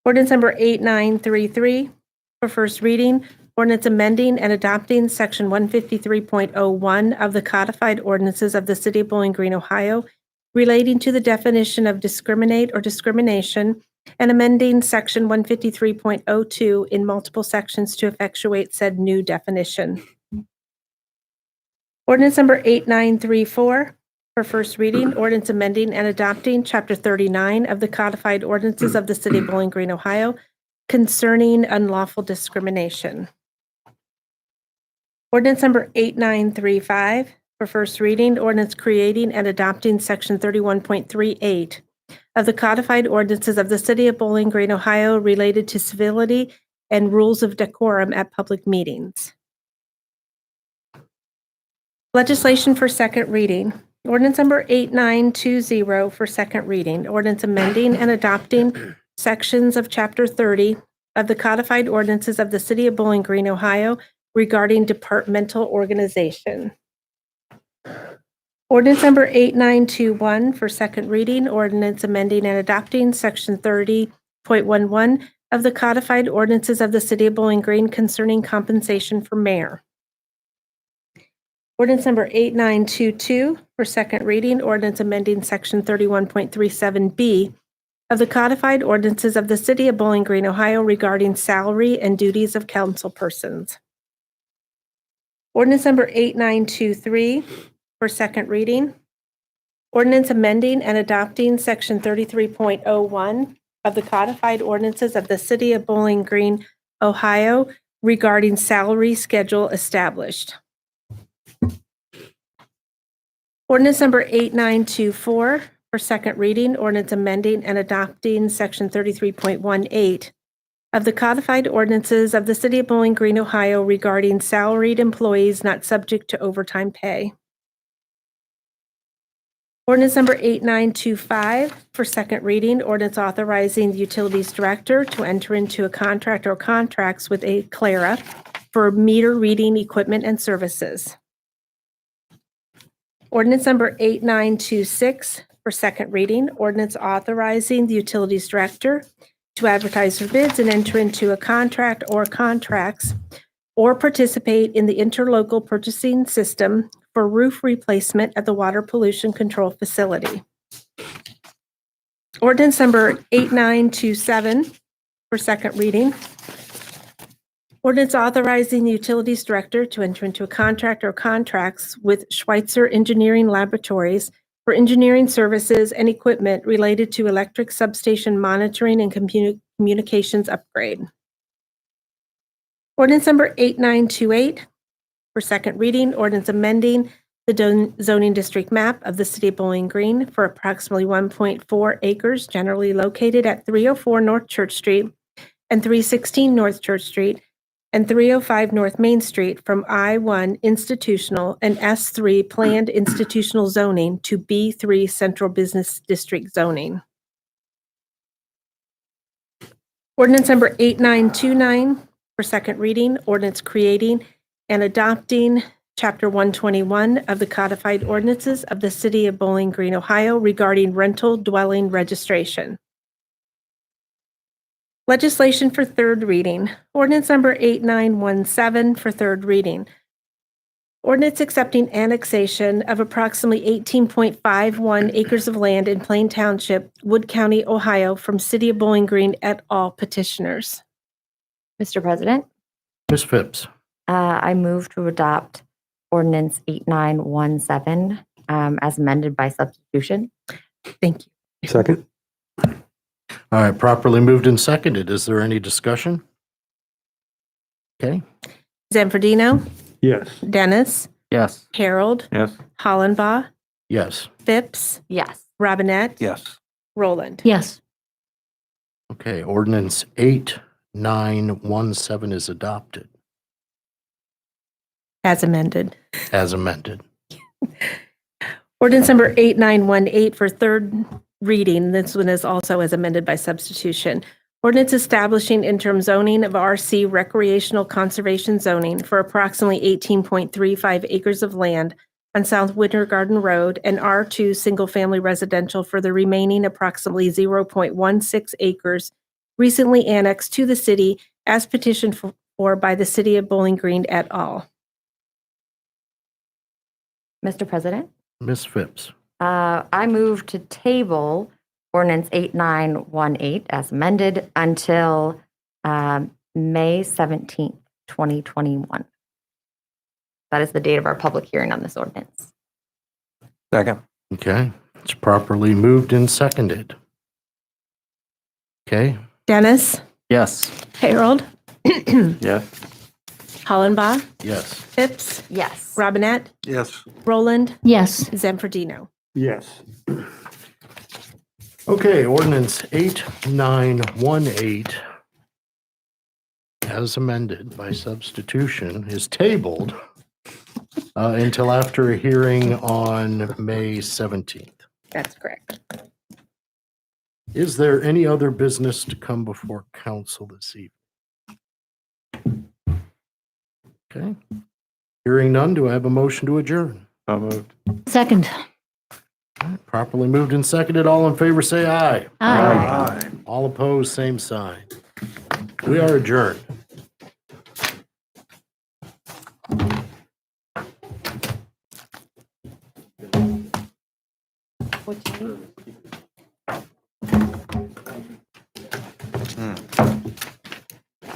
Ordinance number 8933 for first reading. Ordinance amending and adopting section 153.01 of the codified ordinances of the City of Bowling Green, Ohio relating to the definition of discriminate or discrimination, and amending section 153.02 in multiple sections to effectuate said new definition. Ordinance number 8934 for first reading. Ordinance amending and adopting chapter 39 of the codified ordinances of the City of Bowling Green, Ohio concerning unlawful discrimination. Ordinance number 8935 for first reading. Ordinance creating and adopting section 31.38 of the codified ordinances of the City of Bowling Green, Ohio related to civility and rules of decorum at public meetings. Legislation for second reading. Ordinance number 8920 for second reading. Ordinance amending and adopting sections of chapter 30 of the codified ordinances of the City of Bowling Green, Ohio regarding departmental organization. Ordinance number 8921 for second reading. Ordinance amending and adopting section 30.11 of the codified ordinances of the City of Bowling Green concerning compensation for mayor. Ordinance number 8922 for second reading. Ordinance amending section 31.37B of the codified ordinances of the City of Bowling Green, Ohio regarding salary and duties of councilpersons. Ordinance number 8923 for second reading. Ordinance amending and adopting section 33.01 of the codified ordinances of the City of Bowling Green, Ohio regarding salary schedule established. Ordinance number 8924 for second reading. Ordinance amending and adopting section 33.18 of the codified ordinances of the City of Bowling Green, Ohio regarding salaried employees not subject to overtime pay. Ordinance number 8925 for second reading, ordinance authorizing the Utilities Director to enter into a contract or contracts with a Clara for meter reading equipment and services. Ordinance number 8926 for second reading, ordinance authorizing the Utilities Director to advertise for bids and enter into a contract or contracts or participate in the interlocal purchasing system for roof replacement at the Water Pollution Control Facility. Ordinance number 8927 for second reading. Ordinance authorizing the Utilities Director to enter into a contract or contracts with Schweitzer Engineering Laboratories for engineering services and equipment related to electric substation monitoring and communications upgrade. Ordinance number 8928 for second reading, ordinance amending the zoning district map of the City of Bowling Green for approximately 1.4 acres generally located at 304 North Church Street and 316 North Church Street and 305 North Main Street from I-1 institutional and S3 planned institutional zoning to B3 central business district zoning. Ordinance number 8929 for second reading, ordinance creating and adopting Chapter 121 of the codified ordinances of the City of Bowling Green, Ohio regarding rental dwelling registration. Legislation for third reading. Ordinance number 8917 for third reading. Ordinance accepting annexation of approximately 18.51 acres of land in Plain Township, Wood County, Ohio, from City of Bowling Green et al. Petitioners. Mr. President, Ms. Phipps. I move to adopt Ordinance 8917 as amended by substitution. Thank you. Second? All right, properly moved and seconded. Is there any discussion? Okay. Zanfordino, Yes. Dennis, Yes. Harold, Yes. Hollenbaugh, Yes. Phipps, Yes. Robinette, Yes. Roland. Yes. Okay, ordinance 8917 is adopted As amended. as amended. Ordinance number 8918 for third reading. This one is also as amended by substitution. Ordinance establishing interim zoning of RC recreational conservation zoning for approximately 18.35 acres of land on South Winter Garden Road and R2 single-family residential for the remaining approximately 0.16 acres recently annexed to the city as petitioned for by the City of Bowling Green et al. Mr. President, Ms. Phipps. I move to table Ordinance 8918 as amended until May 17th, 2021. That is the date of our public hearing on this ordinance. Second. Okay, it's properly moved and seconded. Okay, Dennis, Yes. Harold, Yes. Hollenbaugh, yes. Phipps, Yes. Robinette, Yes. Roland, Yes. Zanfordino. Yes. Okay, ordinance 8918 as amended by substitution is tabled until after a hearing on May 17th. That's correct. Is there any other business to come before council this evening? Okay. Hearing none, do I have a motion to adjourn? So moved. Second. Properly moved and seconded. All in favor, say aye. Aye. All opposed, same sign. We are adjourned. What do you need?